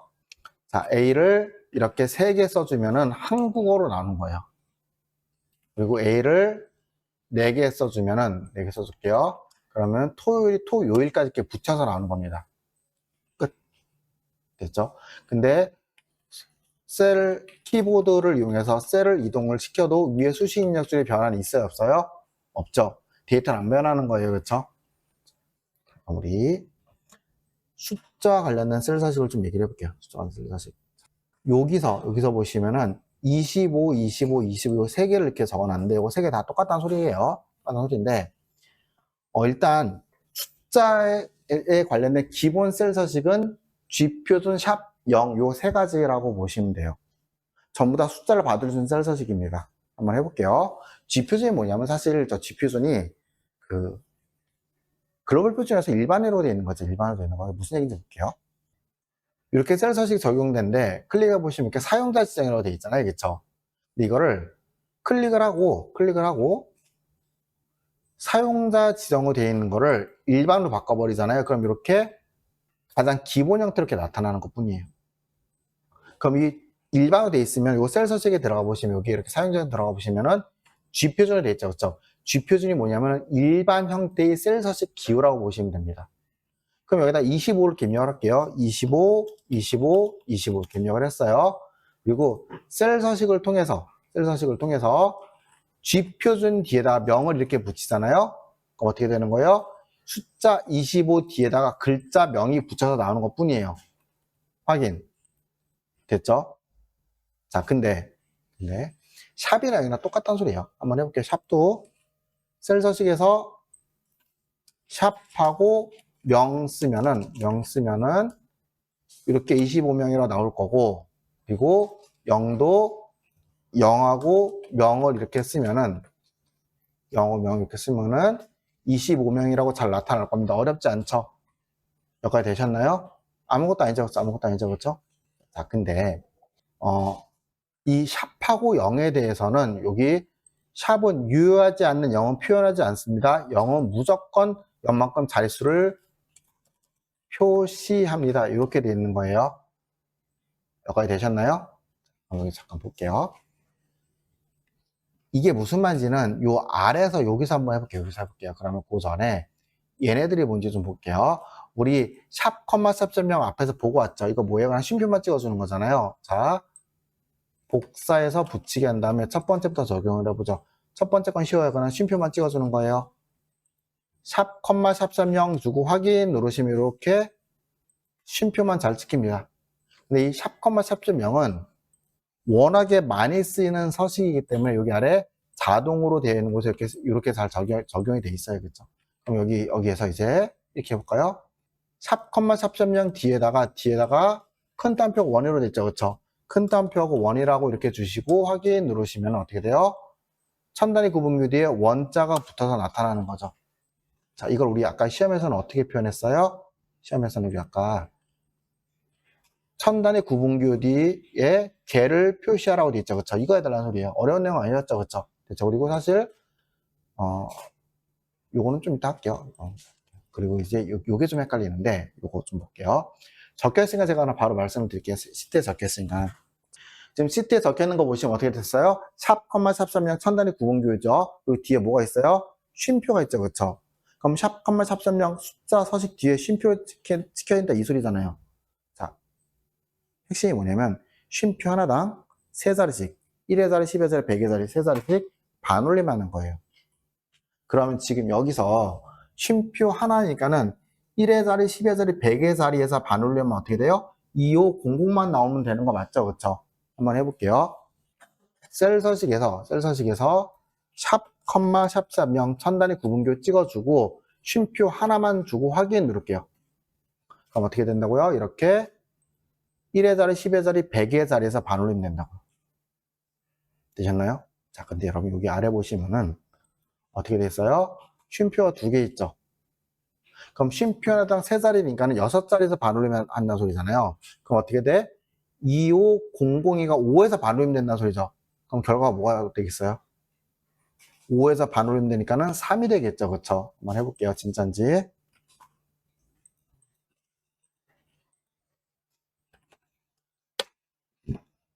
자, A를 이렇게 3개 써주면은 한국어로 나오는 거예요. 그리고 A를 4개 써주면은 4개 써줄게요. 그러면 토요일까지 이렇게 붙여서 나오는 겁니다. 끝. 됐죠? 근데 셀 키보드를 이용해서 셀을 이동을 시켜도 위에 수식 입력줄의 변환이 있어요? 없어요? 없죠. 데이터는 안 변하는 거예요. 그렇죠? 우리 숫자 관련된 셀 서식을 좀 얘기를 해볼게요. 숫자 관련 셀 서식. 여기서 보시면은 25, 25 세 개를 이렇게 적어놨는데 이거 세 개 다 똑같다는 소리예요. 똑같은 소리인데 일단 숫자에 관련된 기본 셀 서식은 G표준 샵 0 요 세 가지라고 보시면 돼요. 전부 다 숫자를 받아주는 셀 서식입니다. 한번 해볼게요. G표준이 뭐냐면 사실 저 G표준이 그 글로벌 표준에서 일반으로 되어 있는 거죠. 일반으로 되어 있는 거. 무슨 얘기인지 볼게요. 이렇게 셀 서식이 적용된데 클릭해 보시면 이렇게 사용자 지정이라고 되어 있잖아요. 그렇죠? 근데 이거를 클릭을 하고 사용자 지정으로 되어 있는 거를 일반으로 바꿔버리잖아요. 그럼 이렇게 가장 기본 형태로 이렇게 나타나는 것 뿐이에요. 그럼 이 일반으로 되어 있으면 이 셀 서식에 들어가 보시면 여기 이렇게 사용자에 들어가 보시면은 G표준으로 되어 있죠. 그렇죠? G표준이 뭐냐면 일반 형태의 셀 서식 기호라고 보시면 됩니다. 그럼 여기다 25를 이렇게 입력을 할게요. 25, 25, 25 이렇게 입력을 했어요. 그리고 셀 서식을 통해서 G표준 뒤에다가 명을 이렇게 붙이잖아요. 그럼 어떻게 되는 거예요? 숫자 25 뒤에다가 글자 명이 붙여서 나오는 것 뿐이에요. 확인. 됐죠? 자, 근데 샵이랑 여기랑 똑같다는 소리예요. 한번 해볼게요. 샵도 셀 서식에서 샵하고 명 쓰면은 이렇게 25명이라고 나올 거고, 그리고 0도 0하고 명을 이렇게 쓰면은 0하고 명 이렇게 쓰면은 25명이라고 잘 나타날 겁니다. 어렵지 않죠? 여기까지 되셨나요? 아무것도 아니죠, 그렇죠? 자, 근데 이 샵하고 0에 대해서는 여기 샵은 유효하지 않는 0은 표현하지 않습니다. 0은 무조건 연만큼 자릿수를 표시합니다. 이렇게 되어 있는 거예요. 여기까지 되셨나요? 여기 잠깐 볼게요. 이게 무슨 말인지는 요 아래에서 여기서 한번 해볼게요. 그러면 그 전에 얘네들이 뭔지 좀 볼게요. 우리 샵, 샵.0 앞에서 보고 왔죠. 이거 뭐예요? 그냥 쉼표만 찍어주는 거잖아요. 자, 복사해서 붙이게 한 다음에 첫 번째부터 적용을 해보죠. 첫 번째 건 쉬워요. 그냥 쉼표만 찍어주는 거예요. 샵, 샵.0 주고 확인 누르시면 이렇게 쉼표만 잘 찍힙니다. 근데 이 샵, 샵.0은 워낙에 많이 쓰이는 서식이기 때문에 여기 아래 자동으로 되어 있는 곳에 이렇게 잘 적용이 되어 있어요. 그렇죠? 그럼 여기에서 이제 이렇게 해볼까요? 샵, 샵.0 뒤에다가 큰 따옴표가 원으로 됐죠. 그렇죠? 큰 따옴표하고 원이라고 이렇게 주시고 확인 누르시면 어떻게 돼요? 첨단위 구분규 뒤에 원자가 붙어서 나타나는 거죠. 자, 이걸 우리 아까 시험에서는 어떻게 표현했어요? 시험에서는 우리 아까 첨단위 구분규 뒤에 개를 표시하라고 되어 있죠. 그쵸? 이거 해달라는 소리예요. 어려운 내용 아니었죠. 그쵸? 됐죠? 그리고 사실, 요거는 좀 이따 할게요. 그리고 이제 요게 좀 헷갈리는데, 요거 좀 볼게요. 적혀있으니까 제가 하나 바로 말씀을 드릴게요. 시트에 적혀있으니까. 지금 시트에 적혀있는 거 보시면 어떻게 됐어요? 샵, 샵 3명 첨단위 구분규죠. 그리고 뒤에 뭐가 있어요? 쉼표가 있죠. 그쵸? 그럼 샵, 샵 3명 숫자 서식 뒤에 쉼표 찍혀있다 이 소리잖아요. 자, 핵심이 뭐냐면 쉼표 하나당 3자리씩 1의 자리, 10의 자리, 100의 자리 3자리씩 반올림하는 거예요. 그러면 지금 여기서 쉼표 하나니까는 1의 자리, 10의 자리, 100의 자리에서 반올리면 어떻게 돼요? 2500만 나오면 되는 거 맞죠? 그쵸? 한번 해볼게요. 셀 서식에서 샵, 샵 3명 첨단위 구분규 찍어주고 쉼표 하나만 주고 확인 누를게요. 그럼 어떻게 된다고요? 이렇게 1의 자리, 10의 자리, 100의 자리에서 반올림 된다고. 되셨나요? 자, 근데 여러분 여기 아래 보시면은 어떻게 됐어요? 쉼표가 2개 있죠. 그럼 쉼표 하나당 3자리니까는 6자리에서 반올림 한다는 소리잖아요. 그럼 어떻게 돼? 25002가 5에서 반올림 된다는 소리죠. 그럼 결과가 뭐가 되겠어요? 5에서 반올림 되니까는 3이 되겠죠. 그쵸? 한번 해볼게요. 진짠지.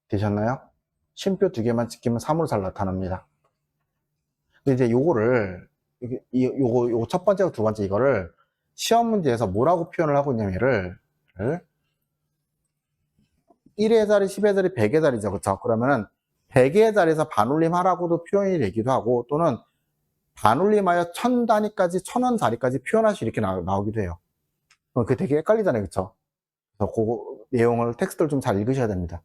되셨나요? 쉼표 2개만 찍히면 3으로 잘 나타납니다. 근데 이제 요거 첫 번째와 두 번째 이거를 시험 문제에서 뭐라고 표현을 하고 있냐면 얘를 1의 자리, 10의 자리, 100의 자리죠. 그쵸? 그러면은 100의 자리에서 반올림 하라고도 표현이 되기도 하고 또는 반올림하여 1000단위까지 1000원 자리까지 표현할 수 이렇게 나오기도 해요. 그게 되게 헷갈리잖아요. 그쵸? 그래서 그 내용을 텍스트를 좀 잘 읽으셔야 됩니다.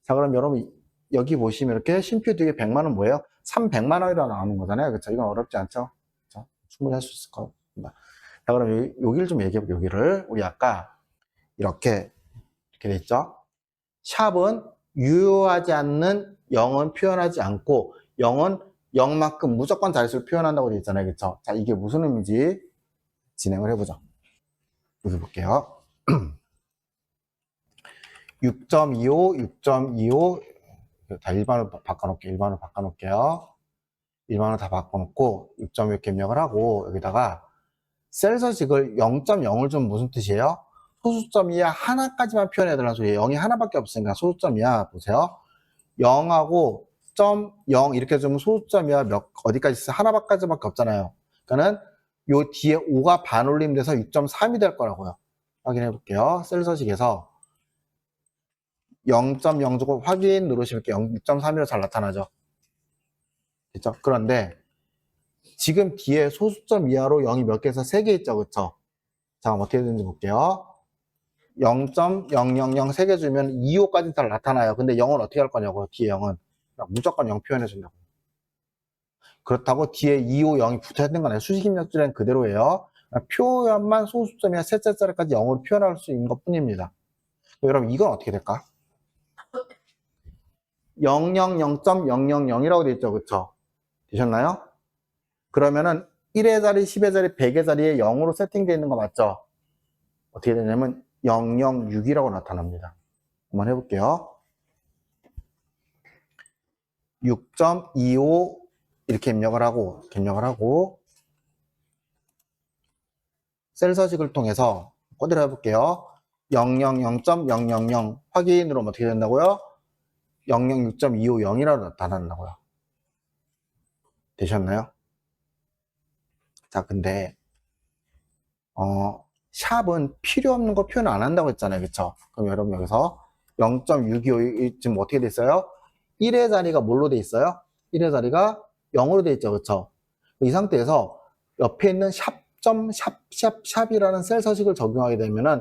자, 그럼 여러분 여기 보시면 이렇게 쉼표 뒤에 100만 원 뭐예요? 300만 원이라고 나오는 거잖아요. 그쵸? 이건 어렵지 않죠? 그쵸? 충분히 할 수 있을 것 같습니다. 자, 그럼 여기를 좀 얘기해 볼게요. 여기를 우리 아까 이렇게 돼 있죠? 샵은 유효하지 않는 0은 표현하지 않고 0은 0만큼 무조건 자릿수를 표현한다고 되어 있잖아요. 그쵸? 자, 이게 무슨 의미인지 진행을 해보죠. 여기 볼게요. 6.25, 6.25 다 일반으로 바꿔놓을게요. 일반으로 바꿔놓을게요. 일반으로 다 바꿔놓고 6.5 이렇게 입력을 하고 여기다가 셀 서식을 0.0을 좀 무슨 뜻이에요? 소수점 이하 하나까지만 표현해야 되는 소리예요. 0이 하나밖에 없으니까 소수점 이하 보세요. 0하고 점 0 이렇게 주면 소수점 이하 어디까지 있어요? 하나까지밖에 없잖아요. 그러니까는 요 뒤에 5가 반올림돼서 6.3이 될 거라고요. 확인해 볼게요. 셀 서식에서 0.0 주고 확인 누르시면 6.3이로 잘 나타나죠. 그렇죠? 그런데 지금 뒤에 소수점 이하로 0이 몇 개에서 3개 있죠. 그렇죠? 자, 어떻게 되는지 볼게요. 0.000 3개 주면 2호까지 잘 나타나요. 근데 0은 어떻게 할 거냐고요. 뒤에 0은 무조건 0 표현해 준다고. 그렇다고 뒤에 2호 0이 붙어 있는 건 아니에요. 수식 입력줄에는 그대로예요. 표현만 소수점이나 셋째 자리까지 0으로 표현할 수 있는 것 뿐입니다. 여러분 이건 어떻게 될까? 000.000이라고 되어 있죠. 그쵸? 되셨나요? 그러면은 1의 자리, 10의 자리, 100의 자리에 0으로 세팅되어 있는 거 맞죠? 어떻게 되냐면 006이라고 나타납니다. 한번 해볼게요. 6.25 이렇게 입력을 하고 셀 서식을 통해서 그대로 해볼게요. 000.000 확인으로 어떻게 된다고요? 006.250이라고 나타난다고요. 되셨나요? 자, 근데 샵은 필요 없는 거 표현 안 한다고 했잖아요. 그쵸? 그럼 여러분 여기서 0.625 지금 어떻게 됐어요? 1의 자리가 뭘로 돼 있어요? 1의 자리가 0으로 돼 있죠. 그쵸? 이 상태에서 옆에 있는 샵이라는 셀 서식을 적용하게 되면은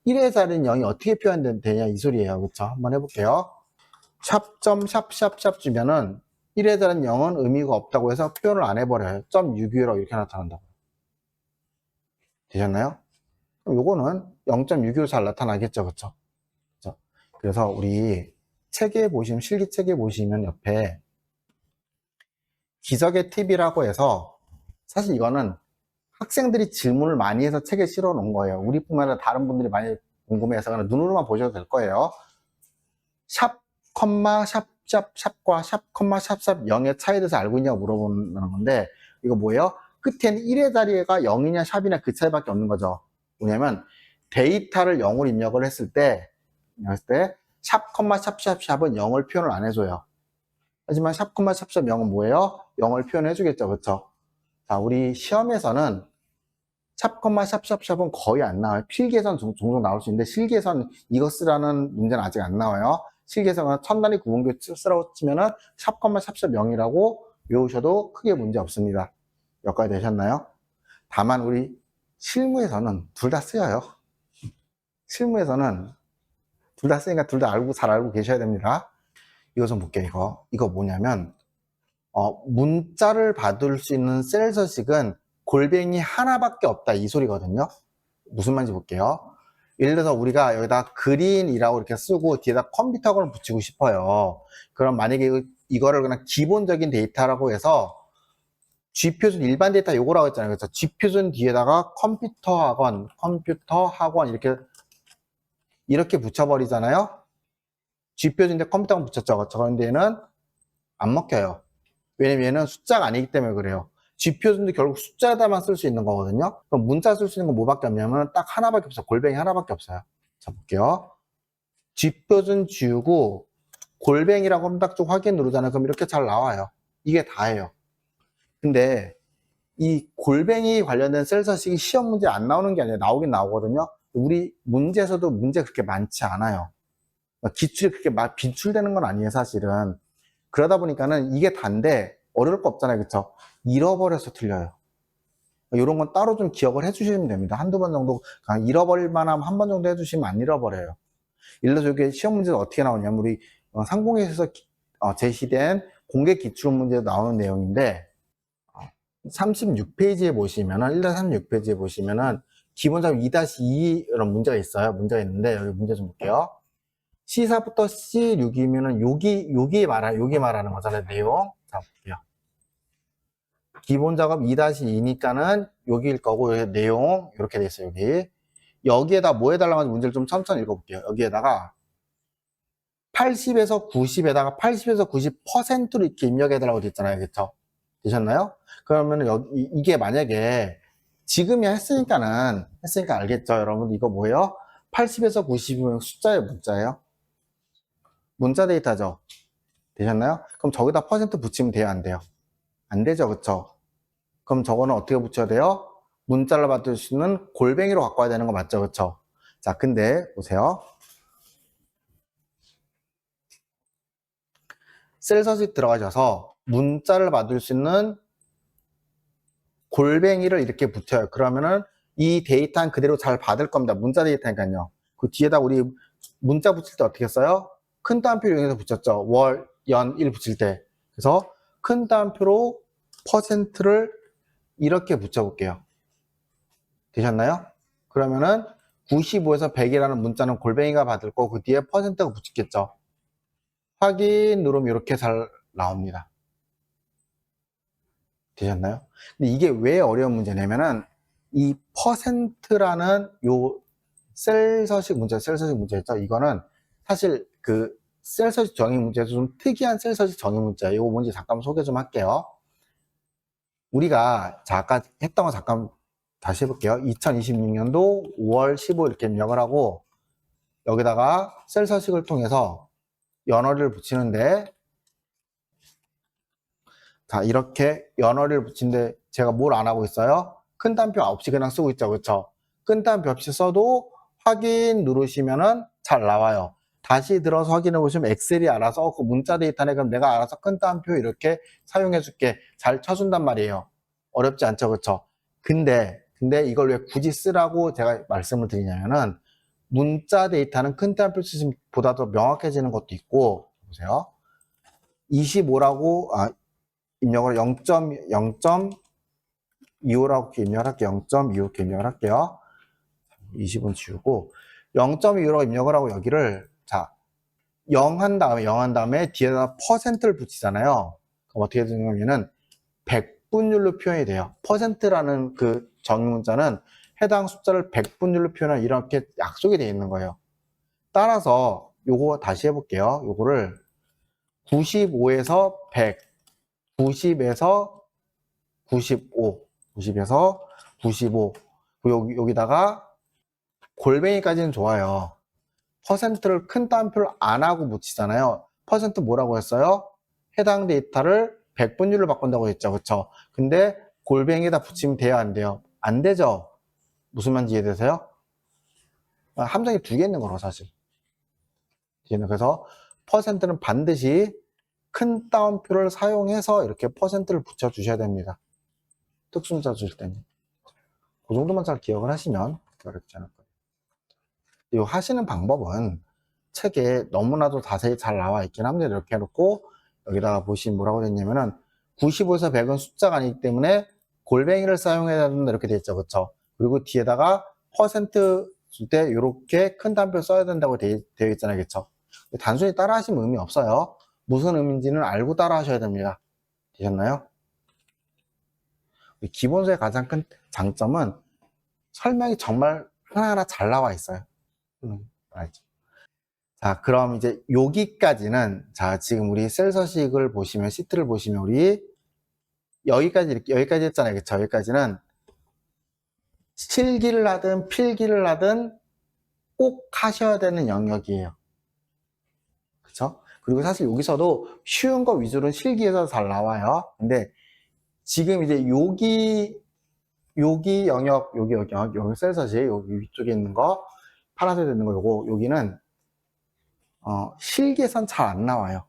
1의 자리는 0이 어떻게 표현되냐 이 소리예요. 그쵸? 한번 해볼게요. 샵 주면은 1의 자리는 0은 의미가 없다고 해서 표현을 안 해버려요. 0.625라고 이렇게 나타난다고. 되셨나요? 그럼 요거는 0.625 잘 나타나겠죠. 그쵸? 그쵸? 그래서 우리 책에 보시면, 실기책에 보시면 옆에 기적의 팁이라고 해서 사실 이거는 학생들이 질문을 많이 해서 책에 실어 놓은 거예요. 우리뿐만 아니라 다른 분들이 많이 궁금해서 그냥 눈으로만 보셔도 될 거예요. 샵, 샵과 샵, 샵 0의 차이에 대해서 알고 있냐고 물어보는 건데 이거 뭐예요? 끝에는 1의 자리가 0이냐 샵이냐 그 차이밖에 없는 거죠. 뭐냐면 데이터를 0으로 입력을 했을 때 샵, 샵은 0을 표현을 안 해줘요. 하지만 샵, 샵 0은 뭐예요? 0을 표현해 주겠죠. 그렇죠? 자, 우리 시험에서는 샵, 샵은 거의 안 나와요. 필기에서는 종종 나올 수 있는데 실기에서는 이거 쓰라는 문제는 아직 안 나와요. 실기에서는 천단위 구분교 쓰라고 치면은 샵, 샵 0이라고 외우셔도 크게 문제 없습니다. 여기까지 되셨나요? 다만 우리 실무에서는 둘 다 쓰여요. 실무에서는 둘 다 쓰니까 둘 다 잘 알고 계셔야 됩니다. 이거 좀 볼게요. 이거 뭐냐면 문자를 받을 수 있는 셀 서식은 골뱅이 하나밖에 없다 이 소리거든요. 무슨 말인지 볼게요. 예를 들어서 우리가 여기다 그린이라고 이렇게 쓰고 뒤에다 컴퓨터를 붙이고 싶어요. 그럼 만약에 이거를 그냥 기본적인 데이터라고 해서 G표준 일반 데이터 요거라고 했잖아요. 그래서 G표준 뒤에다가 컴퓨터 학원 이렇게 붙여버리잖아요. G표준인데 컴퓨터 학원 붙였죠. 그런데 얘는 안 먹혀요. 왜냐면 얘는 숫자가 아니기 때문에 그래요. G표준도 결국 숫자에다만 쓸 수 있는 거거든요. 그럼 문자 쓸 수 있는 건 뭐밖에 없냐면 딱 하나밖에 없어요. 골뱅이 하나밖에 없어요. 자, 볼게요. G표준 지우고 골뱅이라고 하면 딱 좀 확인 누르잖아요. 그럼 이렇게 잘 나와요. 이게 다예요. 근데 이 골뱅이 관련된 셀 서식이 시험 문제 안 나오는 게 아니라 나오긴 나오거든요. 우리 문제에서도 문제 그렇게 많지 않아요. 기출이 그렇게 비출되는 건 아니에요, 사실은. 그러다 보니까는 이게 단데 어려울 거 없잖아요. 그쵸? 잃어버려서 틀려요. 이런 건 따로 좀 기억을 해주시면 됩니다. 한두 번 정도, 잃어버릴 만하면 한 번 정도 해주시면 안 잃어버려요. 예를 들어서 이게 시험 문제가 어떻게 나오냐면, 우리 상공에서 제시된 공개 기출 문제에 나오는 내용인데, 36페이지에 보시면은, 1-36페이지에 보시면은, 기본적으로 2-2 이런 문제가 있어요. 문제가 있는데, 여기 문제 좀 볼게요. C4부터 C6이면은 여기 말하는 거잖아요, 내용. 자, 볼게요. 기본 작업 2-2니까는 여기일 거고, 여기 내용, 이렇게 돼 있어요, 여기. 여기에다 뭐 해달라고 하는지 문제를 좀 천천히 읽어볼게요. 여기에다가 80에서 90에다가 80에서 90%로 이렇게 입력해달라고 됐잖아요. 그쵸? 되셨나요? 그러면 여기, 이게 만약에 지금이야 했으니까 알겠죠? 여러분, 이거 뭐예요? 80에서 90이면 숫자예요, 문자예요? 문자 데이터죠? 되셨나요? 그럼 저기다 퍼센트 붙이면 돼요, 안 돼요? 안 되죠, 그쵸? 그럼 저거는 어떻게 붙여야 돼요? 문자를 받을 수 있는 골뱅이로 갖고 와야 되는 거 맞죠, 그쵸? 자, 근데 보세요. 셀 서식 들어가셔서 문자를 받을 수 있는 골뱅이를 이렇게 붙여요. 그러면은 이 데이터는 그대로 잘 받을 겁니다. 문자 데이터니까요. 그 뒤에다 우리 문자 붙일 때 어떻게 써요? 큰 따옴표 이용해서 붙였죠. 월, 연, 일 붙일 때. 그래서 큰 따옴표로 퍼센트를 이렇게 붙여볼게요. 되셨나요? 그러면은 95에서 100이라는 문자는 골뱅이가 받을 거고 그 뒤에 퍼센트가 붙였겠죠. 확인 누르면 이렇게 잘 나옵니다. 되셨나요? 근데 이게 왜 어려운 문제냐면은 이 퍼센트라는 요 셀서식 문제였죠. 이거는 사실 그 셀서식 정의 문제에서 좀 특이한 셀서식 정의 문제예요. 이거 뭔지 잠깐 소개 좀 할게요. 우리가 자 아까 했던 거 잠깐 다시 해볼게요. 2026년도 5월 15일 이렇게 입력을 하고 여기다가 셀서식을 통해서 연월을 붙이는데 자 이렇게 연월을 붙이는데 제가 뭘 안 하고 있어요? 큰 따옴표 없이 그냥 쓰고 있죠. 그렇죠? 큰 따옴표 없이 써도 확인 누르시면은 잘 나와요. 다시 들어서 확인해 보시면 엑셀이 알아서 그 문자 데이터네 그럼 내가 알아서 큰 따옴표 이렇게 사용해 줄게 잘 쳐준단 말이에요. 어렵지 않죠. 그렇죠? 근데 이걸 왜 굳이 쓰라고 제가 말씀을 드리냐면은 문자 데이터는 큰 따옴표 쓰시면 보다 더 명확해지는 것도 있고 보세요. 25라고 입력을 0.25라고 입력을 할게요. 0.25 이렇게 입력을 할게요. 20은 지우고 0.25라고 입력을 하고 여기를 자 0 한 다음에 뒤에다 퍼센트를 붙이잖아요. 그럼 어떻게 되냐면은 100분율로 표현이 돼요. 퍼센트라는 그 정의 문자는 해당 숫자를 100분율로 표현한 이렇게 약속이 되어 있는 거예요. 따라서 요거 다시 해볼게요. 요거를 95에서 100, 90에서 95, 90에서 95. 여기다가 골뱅이까지는 좋아요. 퍼센트를 큰 따옴표를 안 하고 붙이잖아요. 퍼센트 뭐라고 했어요? 해당 데이터를 100분율로 바꾼다고 했죠. 그쵸? 근데 골뱅이에다 붙이면 돼요? 안 돼요? 안 되죠? 무슨 말인지 이해되세요? 함정이 두 개 있는 거로 사실. 그래서 퍼센트는 반드시 큰 따옴표를 사용해서 이렇게 퍼센트를 붙여 주셔야 됩니다. 특수문자 주실 때는. 그 정도만 잘 기억을 하시면 어렵지 않을 거예요. 이 하시는 방법은 책에 너무나도 자세히 잘 나와 있긴 합니다. 이렇게 해놓고 여기다가 보시면 뭐라고 됐냐면은 95에서 100은 숫자가 아니기 때문에 골뱅이를 사용해야 된다 이렇게 돼 있죠. 그렇죠? 그리고 뒤에다가 퍼센트 줄 때 이렇게 큰 단표 써야 된다고 되어 있잖아요. 그렇죠? 단순히 따라 하시면 의미 없어요. 무슨 의미인지는 알고 따라 하셔야 됩니다. 되셨나요? 기본서의 가장 큰 장점은 설명이 정말 하나하나 잘 나와 있어요. 알죠? 자, 그럼 이제 여기까지는, 자, 지금 우리 셀 서식을 보시면, 시트를 보시면, 우리 여기까지 했잖아요. 그쵸? 여기까지는 실기를 하든 필기를 하든 꼭 하셔야 되는 영역이에요. 그쵸? 그리고 사실 여기서도 쉬운 거 위주로는 실기에서 잘 나와요. 근데 지금 이제 여기 영역, 여기 셀 서식, 여기 위쪽에 있는 거, 파란색에 있는 거, 여기는 실기에선 잘 안 나와요.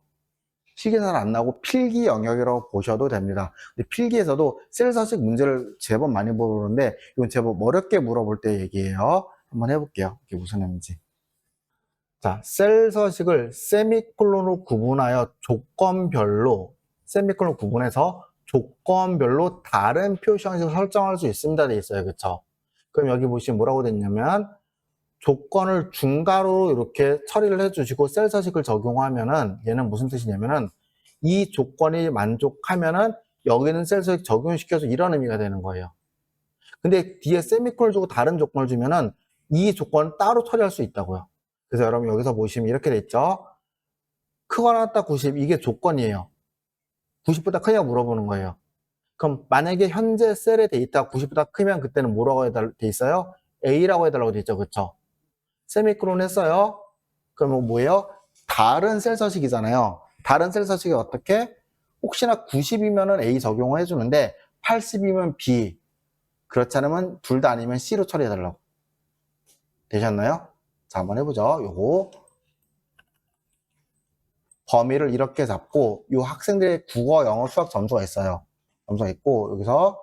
실기에선 안 나오고 필기 영역이라고 보셔도 됩니다. 근데 필기에서도 셀 서식 문제를 제법 많이 물어보는데 이건 제법 어렵게 물어볼 때 얘기예요. 한번 해볼게요. 이게 무슨 의미인지. 자, 셀 서식을 세미콜론으로 구분하여 조건별로 세미콜론 구분해서 조건별로 다른 표시 형식을 설정할 수 있습니다. 돼 있어요. 그쵸? 그럼 여기 보시면 뭐라고 됐냐면 조건을 중괄호로 이렇게 처리를 해주시고 셀 서식을 적용하면은 얘는 무슨 뜻이냐면은 이 조건이 만족하면은 여기는 셀 서식 적용시켜서 이런 의미가 되는 거예요. 근데 뒤에 세미콜을 주고 다른 조건을 주면은 이 조건을 따로 처리할 수 있다고요. 그래서 여러분 여기서 보시면 이렇게 돼 있죠. 크거나 같다 90 이게 조건이에요. 90보다 크냐고 물어보는 거예요. 그럼 만약에 현재 셀의 데이터가 90보다 크면 그때는 뭐라고 돼 있어요? A라고 해달라고 돼 있죠. 그쵸? 세미콜론 했어요. 그러면 뭐예요? 다른 셀 서식이잖아요. 다른 셀 서식이 어떻게? 혹시나 90이면은 A 적용을 해주는데 80이면 B, 그렇지 않으면 둘 다 아니면 C로 처리해달라고. 되셨나요? 자, 한번 해보죠. 요거 범위를 이렇게 잡고 요 학생들의 국어, 영어, 수학 점수가 있어요. 점수가 있고 여기서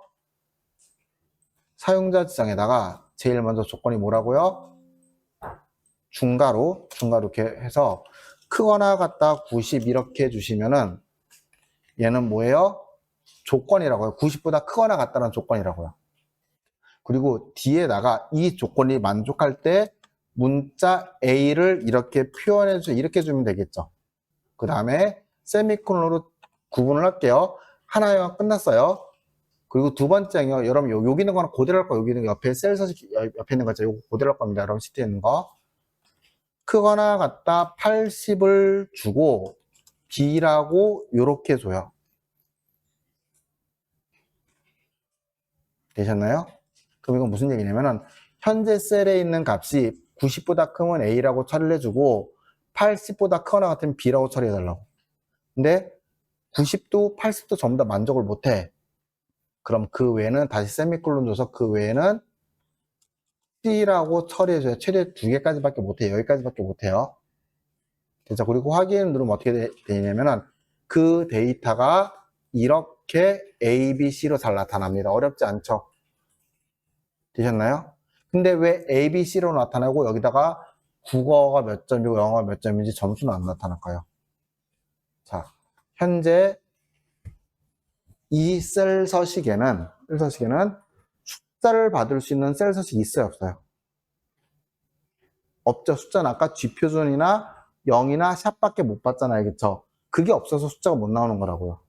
사용자 지정에다가 제일 먼저 조건이 뭐라고요? 중괄호 이렇게 해서 크거나 같다 90 이렇게 해주시면은 얘는 뭐예요? 조건이라고요. 90보다 크거나 같다는 조건이라고요. 그리고 뒤에다가 이 조건이 만족할 때 문자 A를 이렇게 표현해서 이렇게 주면 되겠죠. 그 다음에 세미콜론으로 구분을 할게요. 하나가 끝났어요. 그리고 두 번째요. 여러분 여기 있는 거는 그대로 할 거예요. 여기 있는 옆에 셀 서식 옆에 있는 거죠. 이거 그대로 할 겁니다. 여러분 시트에 있는 거. 크거나 같다 80을 주고 B라고 이렇게 줘요. 되셨나요? 그럼 이건 무슨 얘기냐면은 현재 셀에 있는 값이 90보다 크면 A라고 처리를 해주고 80보다 크거나 같으면 B라고 처리해달라고. 근데 90도 80도 전부 다 만족을 못해. 그럼 그 외에는 다시 세미콜론 줘서 그 외에는 C라고 처리해줘요. 최대 2개까지밖에 못해요. 여기까지밖에 못해요. 자, 그리고 확인 누르면 어떻게 되냐면은 그 데이터가 이렇게 A, B, C로 잘 나타납니다. 어렵지 않죠? 되셨나요? 근데 왜 A, B, C로 나타나고 여기다가 국어가 몇 점이고 영어가 몇 점인지 점수는 안 나타날까요? 자, 현재 이 셀 서식에는 숫자를 받을 수 있는 셀 서식이 있어요, 없어요? 없죠. 숫자는 아까 G표준이나 0이나 샵밖에 못 받잖아요. 그쵸? 그게 없어서 숫자가 못 나오는 거라고요.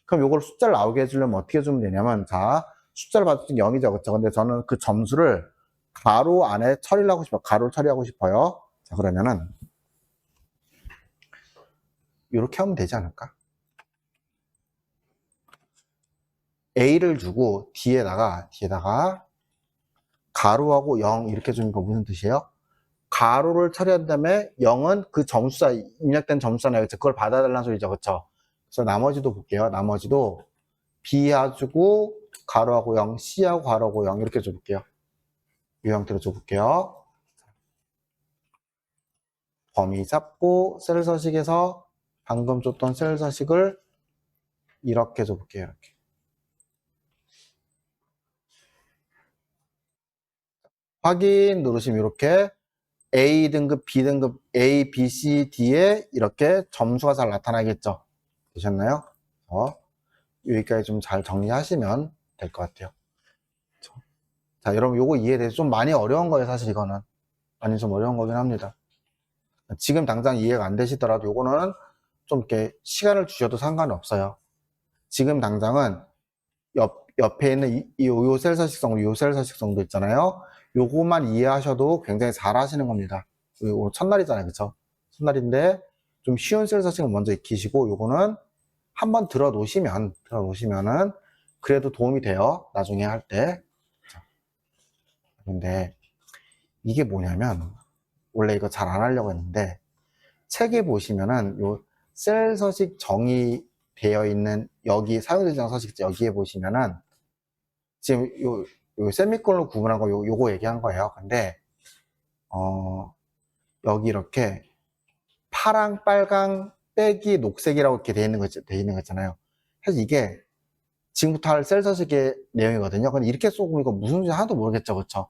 그럼 이걸 숫자를 나오게 해주려면 어떻게 해주면 되냐면, 자, 숫자를 받을 수 있는 0이죠. 그쵸? 근데 저는 그 점수를 가로 안에 처리를 하고 싶어요. 가로를 처리하고 싶어요. 자, 그러면은, 이렇게 하면 되지 않을까? A를 주고, 뒤에다가 가로하고 0 이렇게 주는 거 무슨 뜻이에요? 가로를 처리한 다음에 0은 그 점수자, 입력된 점수잖아요. 그걸 받아달라는 소리죠. 그쵸? 그래서 나머지도 볼게요. 나머지도 B 해주고, 가로하고 0, C하고 가로하고 0 이렇게 줘볼게요. 이 형태로 줘볼게요. 범위 잡고 셀 서식에서 방금 줬던 셀 서식을 이렇게 줘볼게요. 이렇게. 확인 누르시면 이렇게 A 등급, B 등급, A, B, C, D에 이렇게 점수가 잘 나타나겠죠. 되셨나요? 여기까지 좀 잘 정리하시면 될 것 같아요. 자, 여러분 요거 이해돼서 좀 많이 어려운 거예요. 사실 이거는 많이 좀 어려운 거긴 합니다. 지금 당장 이해가 안 되시더라도 요거는 좀 이렇게 시간을 주셔도 상관이 없어요. 지금 당장은 옆에 있는 요 셀 서식성, 요 셀 서식성도 있잖아요. 요것만 이해하셔도 굉장히 잘 하시는 겁니다. 오늘 첫날이잖아요. 그쵸? 첫날인데 좀 쉬운 셀 서식을 먼저 익히시고 요거는 한번 들어놓으시면은 그래도 도움이 돼요. 나중에 할 때. 근데 이게 뭐냐면 원래 이거 잘 안 하려고 했는데 책에 보시면은 요 셀 서식 정의되어 있는 여기 사용자 지정 서식 여기에 보시면은 지금 요 세미콜론 구분한 거 요거 얘기한 거예요. 근데 여기 이렇게 파랑, 빨강, 빼기, 녹색이라고 이렇게 돼 있는 거 있잖아요. 사실 이게 지금부터 할 셀 서식의 내용이거든요. 근데 이렇게 쏘고 이거 무슨 소리인지 하나도 모르겠죠. 그쵸?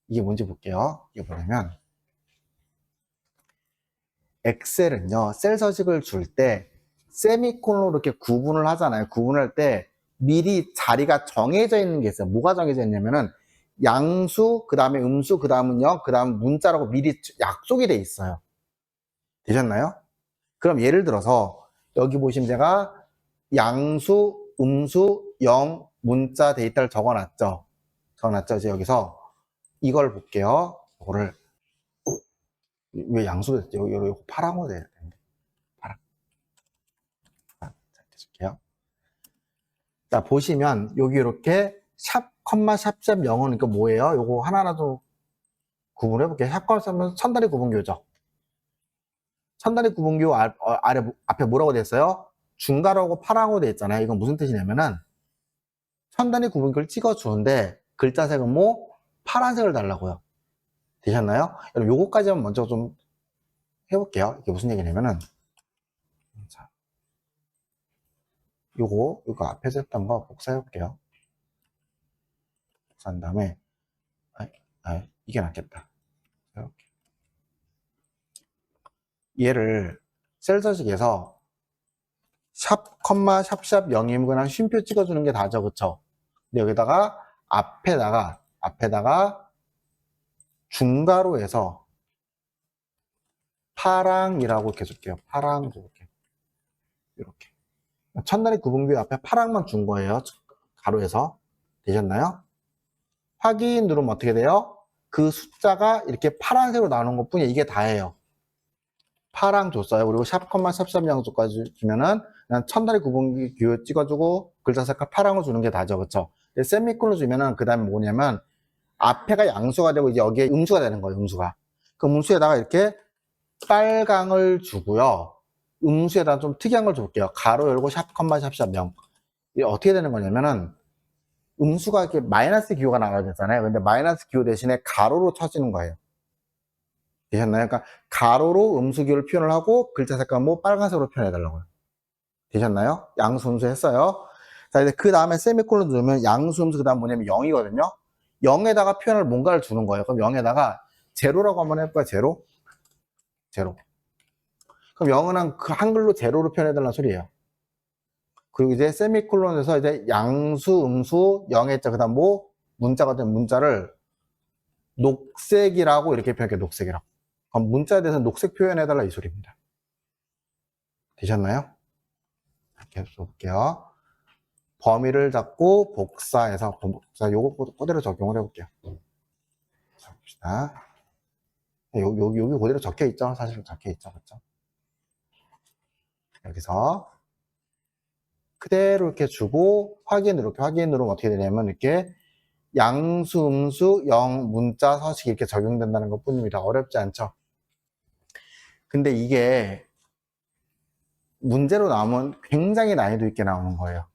이게 뭔지 볼게요. 이게 뭐냐면 엑셀은요, 셀 서식을 줄 때 세미콜론으로 이렇게 구분을 하잖아요. 구분할 때 미리 자리가 정해져 있는 게 있어요. 뭐가 정해져 있냐면은 양수, 그 다음에 음수, 그 다음은 0, 그 다음 문자라고 미리 약속이 돼 있어요. 되셨나요? 그럼 예를 들어서 여기 보시면 제가 양수, 음수, 0, 문자 데이터를 적어놨죠. 이제 여기서 이걸 볼게요. 이거를 왜 양수가 됐죠? 여기 파랑으로 돼야 되는데. 파랑. 쓸게요. 자, 보시면 여기 이렇게 샵, 컴마, 샵, 0은 이거 뭐예요? 요거 하나라도 구분해 볼게요. 샵, 컴마, 샵은 천단위 구분교죠. 천단위 구분교 앞에 뭐라고 돼 있어요? 중괄호하고 파랑으로 돼 있잖아요. 이건 무슨 뜻이냐면은 천단위 구분교를 찍어주는데 글자색은 뭐 파란색을 달라고요. 되셨나요? 여러분 요거까지만 먼저 좀 해볼게요. 이게 무슨 얘기냐면은 자, 요거 앞에서 했던 거 복사해 볼게요. 복사한 다음에 이게 낫겠다. 이렇게. 얘를 셀서식에서 샵, 컴마, 샵샵 0이면 그냥 쉼표 찍어주는 게 다죠. 그쵸? 근데 여기다가 앞에다가 중괄호에서 파랑이라고 이렇게 줄게요. 파랑 이렇게. 첫날의 구분교 앞에 파랑만 준 거예요. 가로에서. 되셨나요? 확인 누르면 어떻게 돼요? 그 숫자가 이렇게 파란색으로 나오는 것 뿐이에요. 이게 다예요. 파랑 줬어요. 그리고 샵, 컴마, 샵샵 양쪽까지 주면은 그냥 천달의 구분교 찍어주고 글자 색깔 파랑을 주는 게 다죠. 그쵸? 세미콜론 주면은 그 다음에 뭐냐면 앞에가 양수가 되고 이제 여기에 음수가 되는 거예요. 음수가. 그 음수에다가 이렇게 빨강을 주고요. 음수에다가 좀 특이한 걸 줄게요. 가로 열고 샵, 컴마, 샵샵 0. 이게 어떻게 되는 거냐면은 음수가 이렇게 마이너스 기호가 나와야 되잖아요. 근데 마이너스 기호 대신에 가로로 쳐지는 거예요. 되셨나요? 그러니까 가로로 음수 기호를 표현을 하고 글자 색깔 뭐 빨간색으로 표현해 달라고요. 되셨나요? 양수 음수 했어요. 자, 이제 그 다음에 세미콜론 누르면 양수 음수 그 다음 뭐냐면 0이거든요. 0에다가 표현을 뭔가를 주는 거예요. 그럼 0에다가 제로라고 한번 해볼까요? 제로. 그럼 0은 그 한글로 제로로 표현해 달라는 소리예요. 그리고 이제 세미콜론에서 이제 양수, 음수, 0의 그 다음 뭐 문자가 된 문자를 녹색이라고 이렇게 표현할게요. 녹색이라고. 그럼 문자에 대해서 녹색 표현해 달라 이 소리입니다. 되셨나요? 이렇게 볼게요. 범위를 잡고 복사해서 요거 그대로 적용을 해볼게요. 자, 봅시다. 여기 그대로 적혀 있죠? 사실 적혀 있죠. 그렇죠? 여기서 그대로 이렇게 주고 이렇게 확인 누르면 어떻게 되냐면 이렇게 양수, 음수, 0, 문자, 서식 이렇게 적용된다는 것 뿐입니다. 어렵지 않죠? 근데 이게 문제로 나오면 굉장히 난이도 있게 나오는 거예요.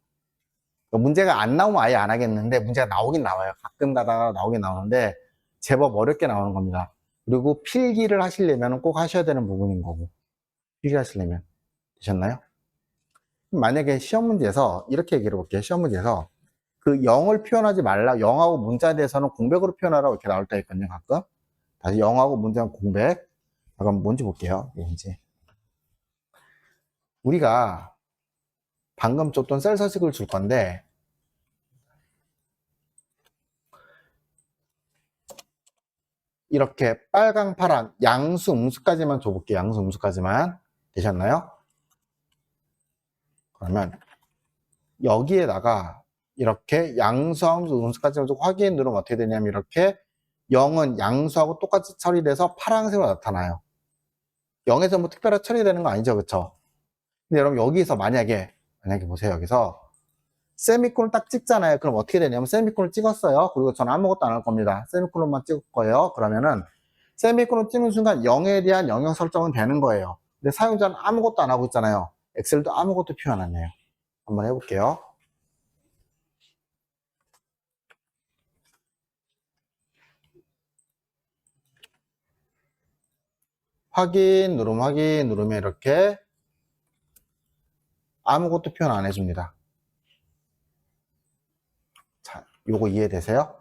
문제가 안 나오면 아예 안 하겠는데 문제가 나오긴 나와요. 가끔 가다가 나오긴 나오는데 제법 어렵게 나오는 겁니다. 그리고 필기를 하시려면 꼭 하셔야 되는 부분인 거고. 필기 하시려면. 되셨나요? 만약에 시험 문제에서 이렇게 얘기를 해볼게요. 시험 문제에서 그 0을 표현하지 말라. 0하고 문자에 대해서는 공백으로 표현하라고 이렇게 나올 때 있거든요. 가끔. 다시 0하고 문자는 공백. 잠깐 뭔지 볼게요. 뭔지. 우리가 방금 줬던 셀 서식을 줄 건데 이렇게 빨강, 파랑, 양수, 음수까지만 줘볼게요. 양수, 음수까지만. 되셨나요? 그러면 여기에다가 이렇게 양수하고 음수까지만 좀 확인 누르면 어떻게 되냐면 이렇게 0은 양수하고 똑같이 처리돼서 파란색으로 나타나요. 0에서 뭐 특별하게 처리되는 거 아니죠. 그쵸? 근데 여러분 여기서 만약에 보세요. 여기서 세미콜론 딱 찍잖아요. 그럼 어떻게 되냐면 세미콜론 찍었어요. 그리고 저는 아무것도 안 할 겁니다. 세미콜론만 찍을 거예요. 그러면은 세미콜론 찍는 순간 0에 대한 영역 설정은 되는 거예요. 근데 사용자는 아무것도 안 하고 있잖아요. 엑셀도 아무것도 표현 안 해요. 한번 해볼게요. 확인 누르면 이렇게 아무것도 표현 안 해줍니다. 자, 요거 이해되세요?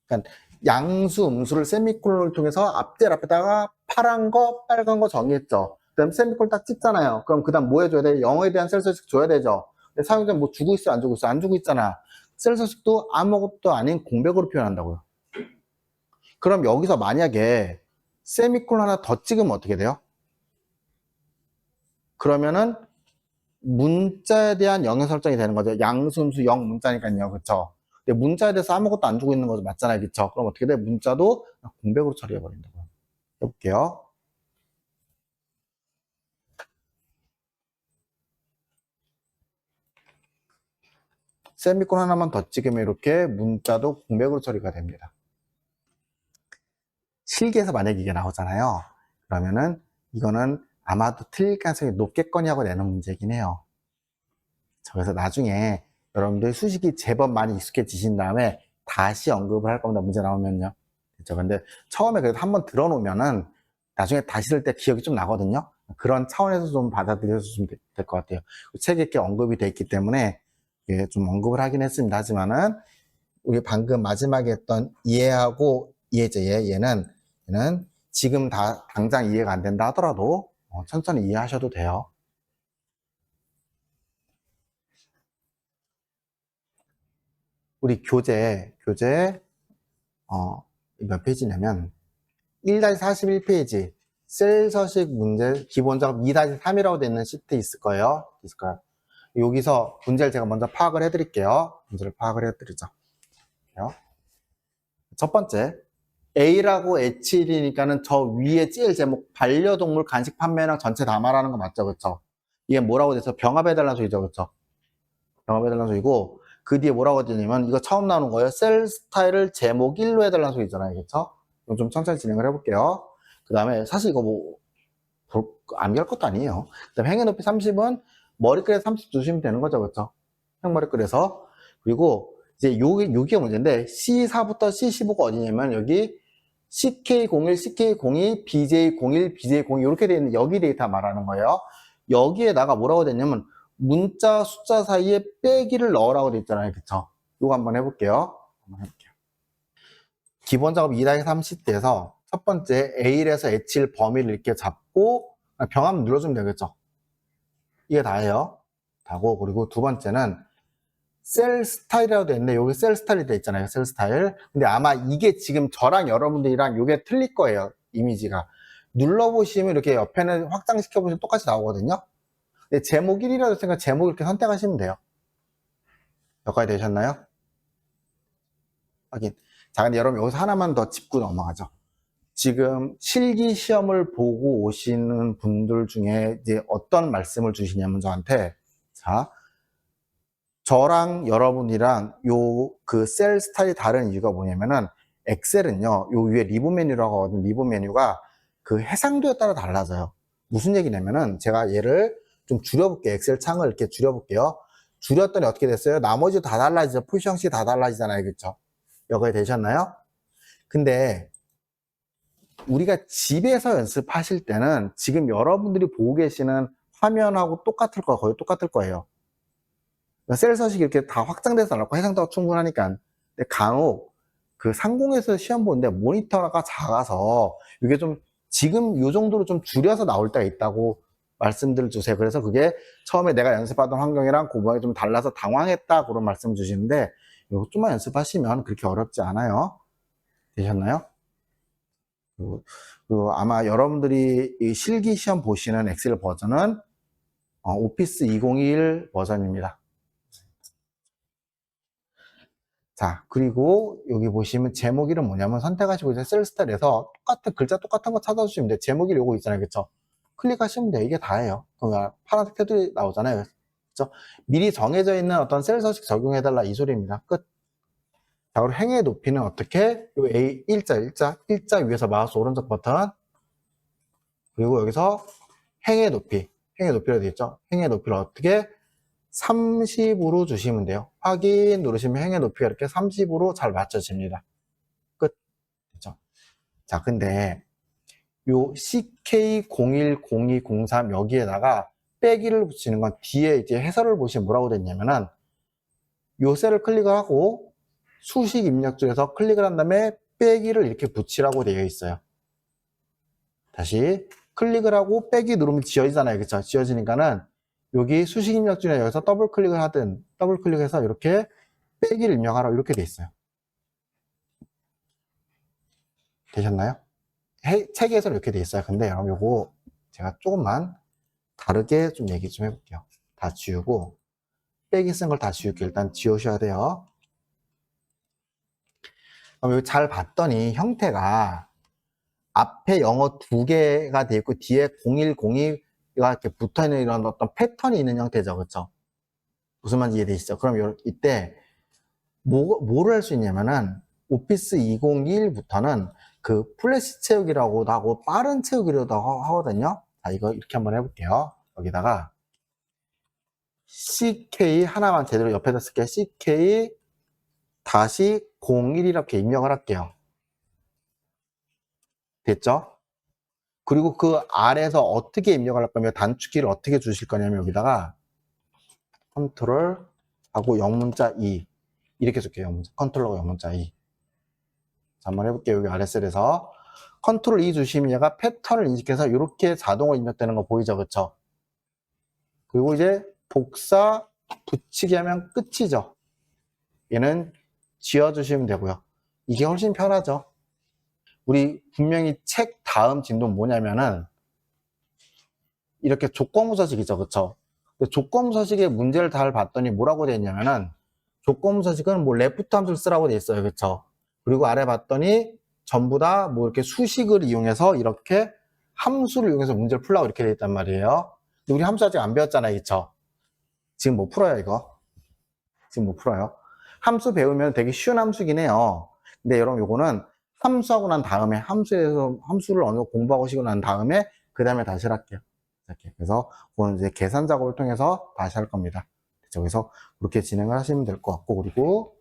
그러니까 양수, 음수를 세미콜론을 통해서 앞에다가 파란 거, 빨간 거 정의했죠. 그다음 세미콜론 딱 찍잖아요. 그럼 그다음 뭐 해줘야 돼? 0에 대한 셀 서식 줘야 되죠. 근데 사용자는 뭐 주고 있어, 안 주고 있어? 안 주고 있잖아. 셀 서식도 아무것도 아닌 공백으로 표현한다고요. 그럼 여기서 만약에 세미콜론 하나 더 찍으면 어떻게 돼요? 그러면은 문자에 대한 영역 설정이 되는 거죠. 양수, 음수, 0 문자니까요. 그쵸? 근데 문자에 대해서 아무것도 안 주고 있는 거죠. 맞잖아요. 그쵸? 그럼 어떻게 돼? 문자도 공백으로 처리해버린다고요. 해볼게요. 세미콜론 하나만 더 찍으면 이렇게 문자도 공백으로 처리가 됩니다. 실기에서 만약에 이게 나오잖아요. 그러면은 이거는 아마도 틀릴 가능성이 높겠거니 하고 내는 문제긴 해요. 그래서 나중에 여러분들 수식이 제법 많이 익숙해지신 다음에 다시 언급을 할 겁니다. 문제 나오면요. 그렇죠. 근데 처음에 그래도 한번 들어놓으면은 나중에 다시 쓸 때 기억이 좀 나거든요. 그런 차원에서 좀 받아들여주시면 될 것 같아요. 책에 이렇게 언급이 돼 있기 때문에 예, 좀 언급을 하긴 했습니다. 하지만은 우리 방금 마지막에 했던 이해하고 이해제 얘는 지금 당장 이해가 안 된다 하더라도 천천히 이해하셔도 돼요. 우리 교재 몇 페이지냐면 1-41페이지 셀 서식 문제 기본작업 2-3이라고 되어 있는 시트 있을 거예요. 여기서 문제를 제가 먼저 파악을 해드릴게요. 문제를 파악을 해드리죠. 첫 번째 A라고 H1이니까는 저 위에 제일 제목 반려동물 간식 판매량 전체 다 말하는 거 맞죠? 그쵸? 이게 뭐라고 돼서 병합해달라는 소리죠. 그쵸? 병합해달라는 소리고 그 뒤에 뭐라고 되냐면 이거 처음 나오는 거예요. 셀 스타일을 제목 1로 해달라는 소리잖아요. 그쵸? 이거 좀 천천히 진행을 해볼게요. 그 다음에 사실 이거 뭐 암기할 것도 아니에요. 그 다음에 행의 높이 30은 머리끈에서 30 주시면 되는 거죠. 그쵸? 행머리끈에서. 그리고 이제 요게 문제인데 C4부터 C15가 어디냐면 여기 CK01, CK02, BJ01, BJ02 이렇게 되어 있는 여기 데이터 말하는 거예요. 여기에다가 뭐라고 됐냐면 문자 숫자 사이에 빼기를 넣으라고 돼 있잖아요. 그쵸? 이거 한번 해볼게요. 기본 작업 2-3 시트에서 첫 번째 A1에서 H1 범위를 이렇게 잡고 병합 눌러주면 되겠죠. 이게 다예요. 다고 그리고 두 번째는 셀 스타일이라고 돼 있는데 여기 셀 스타일이 돼 있잖아요. 셀 스타일. 근데 아마 이게 지금 저랑 여러분들이랑 이게 틀릴 거예요. 이미지가. 눌러보시면 이렇게 옆에는 확장시켜 보시면 똑같이 나오거든요. 근데 제목 1이라도 생각 제목 이렇게 선택하시면 돼요. 여기까지 되셨나요? 확인. 자, 근데 여러분 여기서 하나만 더 짚고 넘어가죠. 지금 실기 시험을 보고 오시는 분들 중에 이제 어떤 말씀을 주시냐면 저한테 자, 저랑 여러분이랑 요 그 셀 스타일이 다른 이유가 뭐냐면은 엑셀은요 요 위에 리브 메뉴라고 하거든요. 리브 메뉴가 그 해상도에 따라 달라져요. 무슨 얘기냐면은 제가 얘를 좀 줄여볼게요. 엑셀 창을 이렇게 줄여볼게요. 줄였더니 어떻게 됐어요? 나머지 다 달라지죠. 푸시 형식이 다 달라지잖아요. 그쵸? 여기에 되셨나요? 근데 우리가 집에서 연습하실 때는 지금 여러분들이 보고 계시는 화면하고 똑같을 거예요. 거의 똑같을 거예요. 셀 서식이 이렇게 다 확장돼서 나왔고 해상도가 충분하니까. 근데 간혹 그 상공에서 시험 보는데 모니터가 작아서 이게 좀 지금 이 정도로 좀 줄여서 나올 때가 있다고 말씀들 주세요. 그래서 그게 처음에 내가 연습하던 환경이랑 그거에 좀 달라서 당황했다 그런 말씀 주시는데 이거 좀만 연습하시면 그렇게 어렵지 않아요. 되셨나요? 그리고 아마 여러분들이 이 실기 시험 보시는 엑셀 버전은 오피스 2021 버전입니다. 자, 그리고 여기 보시면 제목 이름 뭐냐면 선택하시고 이제 셀 스타일에서 똑같은 글자 똑같은 거 찾아주시면 돼요. 제목 이름 요거 있잖아요. 그쵸? 클릭하시면 돼요. 이게 다예요. 그러니까 파란색 테두리 나오잖아요. 그쵸? 미리 정해져 있는 어떤 셀 서식 적용해달라 이 소리입니다. 끝. 자, 그리고 행의 높이는 어떻게? 요 A 일자 위에서 마우스 오른쪽 버튼 그리고 여기서 행의 높이라고 되어 있죠? 행의 높이를 어떻게? 30으로 주시면 돼요. 확인 누르시면 행의 높이가 이렇게 30으로 잘 맞춰집니다. 끝. 됐죠? 자, 근데 요 CK010203 여기에다가 빼기를 붙이는 건 뒤에 이제 해설을 보시면 뭐라고 됐냐면은 요 셀을 클릭을 하고 수식 입력 중에서 클릭을 한 다음에 빼기를 이렇게 붙이라고 되어 있어요. 다시 클릭을 하고 빼기 누르면 지워지잖아요. 그쵸? 지워지니까는 여기 수식 입력 중에 여기서 더블 클릭을 하든 더블 클릭해서 이렇게 빼기를 입력하라 이렇게 돼 있어요. 되셨나요? 책에서는 이렇게 돼 있어요. 근데 여러분 요거 제가 조금만 다르게 좀 얘기 좀 해볼게요. 다 지우고 빼기 쓴 걸 다 지울게요. 일단 지우셔야 돼요. 그럼 여기 잘 봤더니 형태가 앞에 영어 2개가 돼 있고 뒤에 0102가 이렇게 붙어 있는 이런 어떤 패턴이 있는 형태죠. 그렇죠? 무슨 말인지 이해되시죠? 그럼 이때 뭐를 할 수 있냐면은 오피스 2021부터는 그 플래시 채우기라고도 하고 빠른 채우기라고도 하거든요. 자, 이거 이렇게 한번 해볼게요. 여기다가 CK 하나만 제대로 옆에다 쓸게요. CK 다시 01 이렇게 입력을 할게요. 됐죠? 그리고 그 아래에서 어떻게 입력을 할 거냐면 단축키를 어떻게 주실 거냐면 여기다가 컨트롤 하고 영문자 2 이렇게 줄게요. 컨트롤하고 영문자 2. 자, 한번 해볼게요. 여기 아래 셀에서 컨트롤 2 주시면 얘가 패턴을 인식해서 이렇게 자동으로 입력되는 거 보이죠? 그쵸? 그리고 이제 복사 붙이기 하면 끝이죠. 얘는 지워주시면 되고요. 이게 훨씬 편하죠. 우리 분명히 책 다음 진도는 뭐냐면은 이렇게 조건부서식이죠. 그쵸? 조건부서식의 문제를 잘 봤더니 뭐라고 되어 있냐면은 조건부서식은 뭐 레프트 함수를 쓰라고 되어 있어요. 그쵸? 그리고 아래 봤더니 전부 다 뭐 이렇게 수식을 이용해서 이렇게 함수를 이용해서 문제를 풀라고 이렇게 되어 있단 말이에요. 근데 우리 함수 아직 안 배웠잖아요. 그쵸? 지금 뭐 풀어요, 이거? 지금 뭐 풀어요? 함수 배우면 되게 쉬운 함수긴 해요. 근데 여러분 요거는 함수하고 난 다음에 함수를 어느 정도 공부하고 시고 난 다음에 그 다음에 다시 할게요. 이렇게. 그래서 그건 이제 계산 작업을 통해서 다시 할 겁니다. 그래서 그렇게 진행을 하시면 될 것 같고, 그리고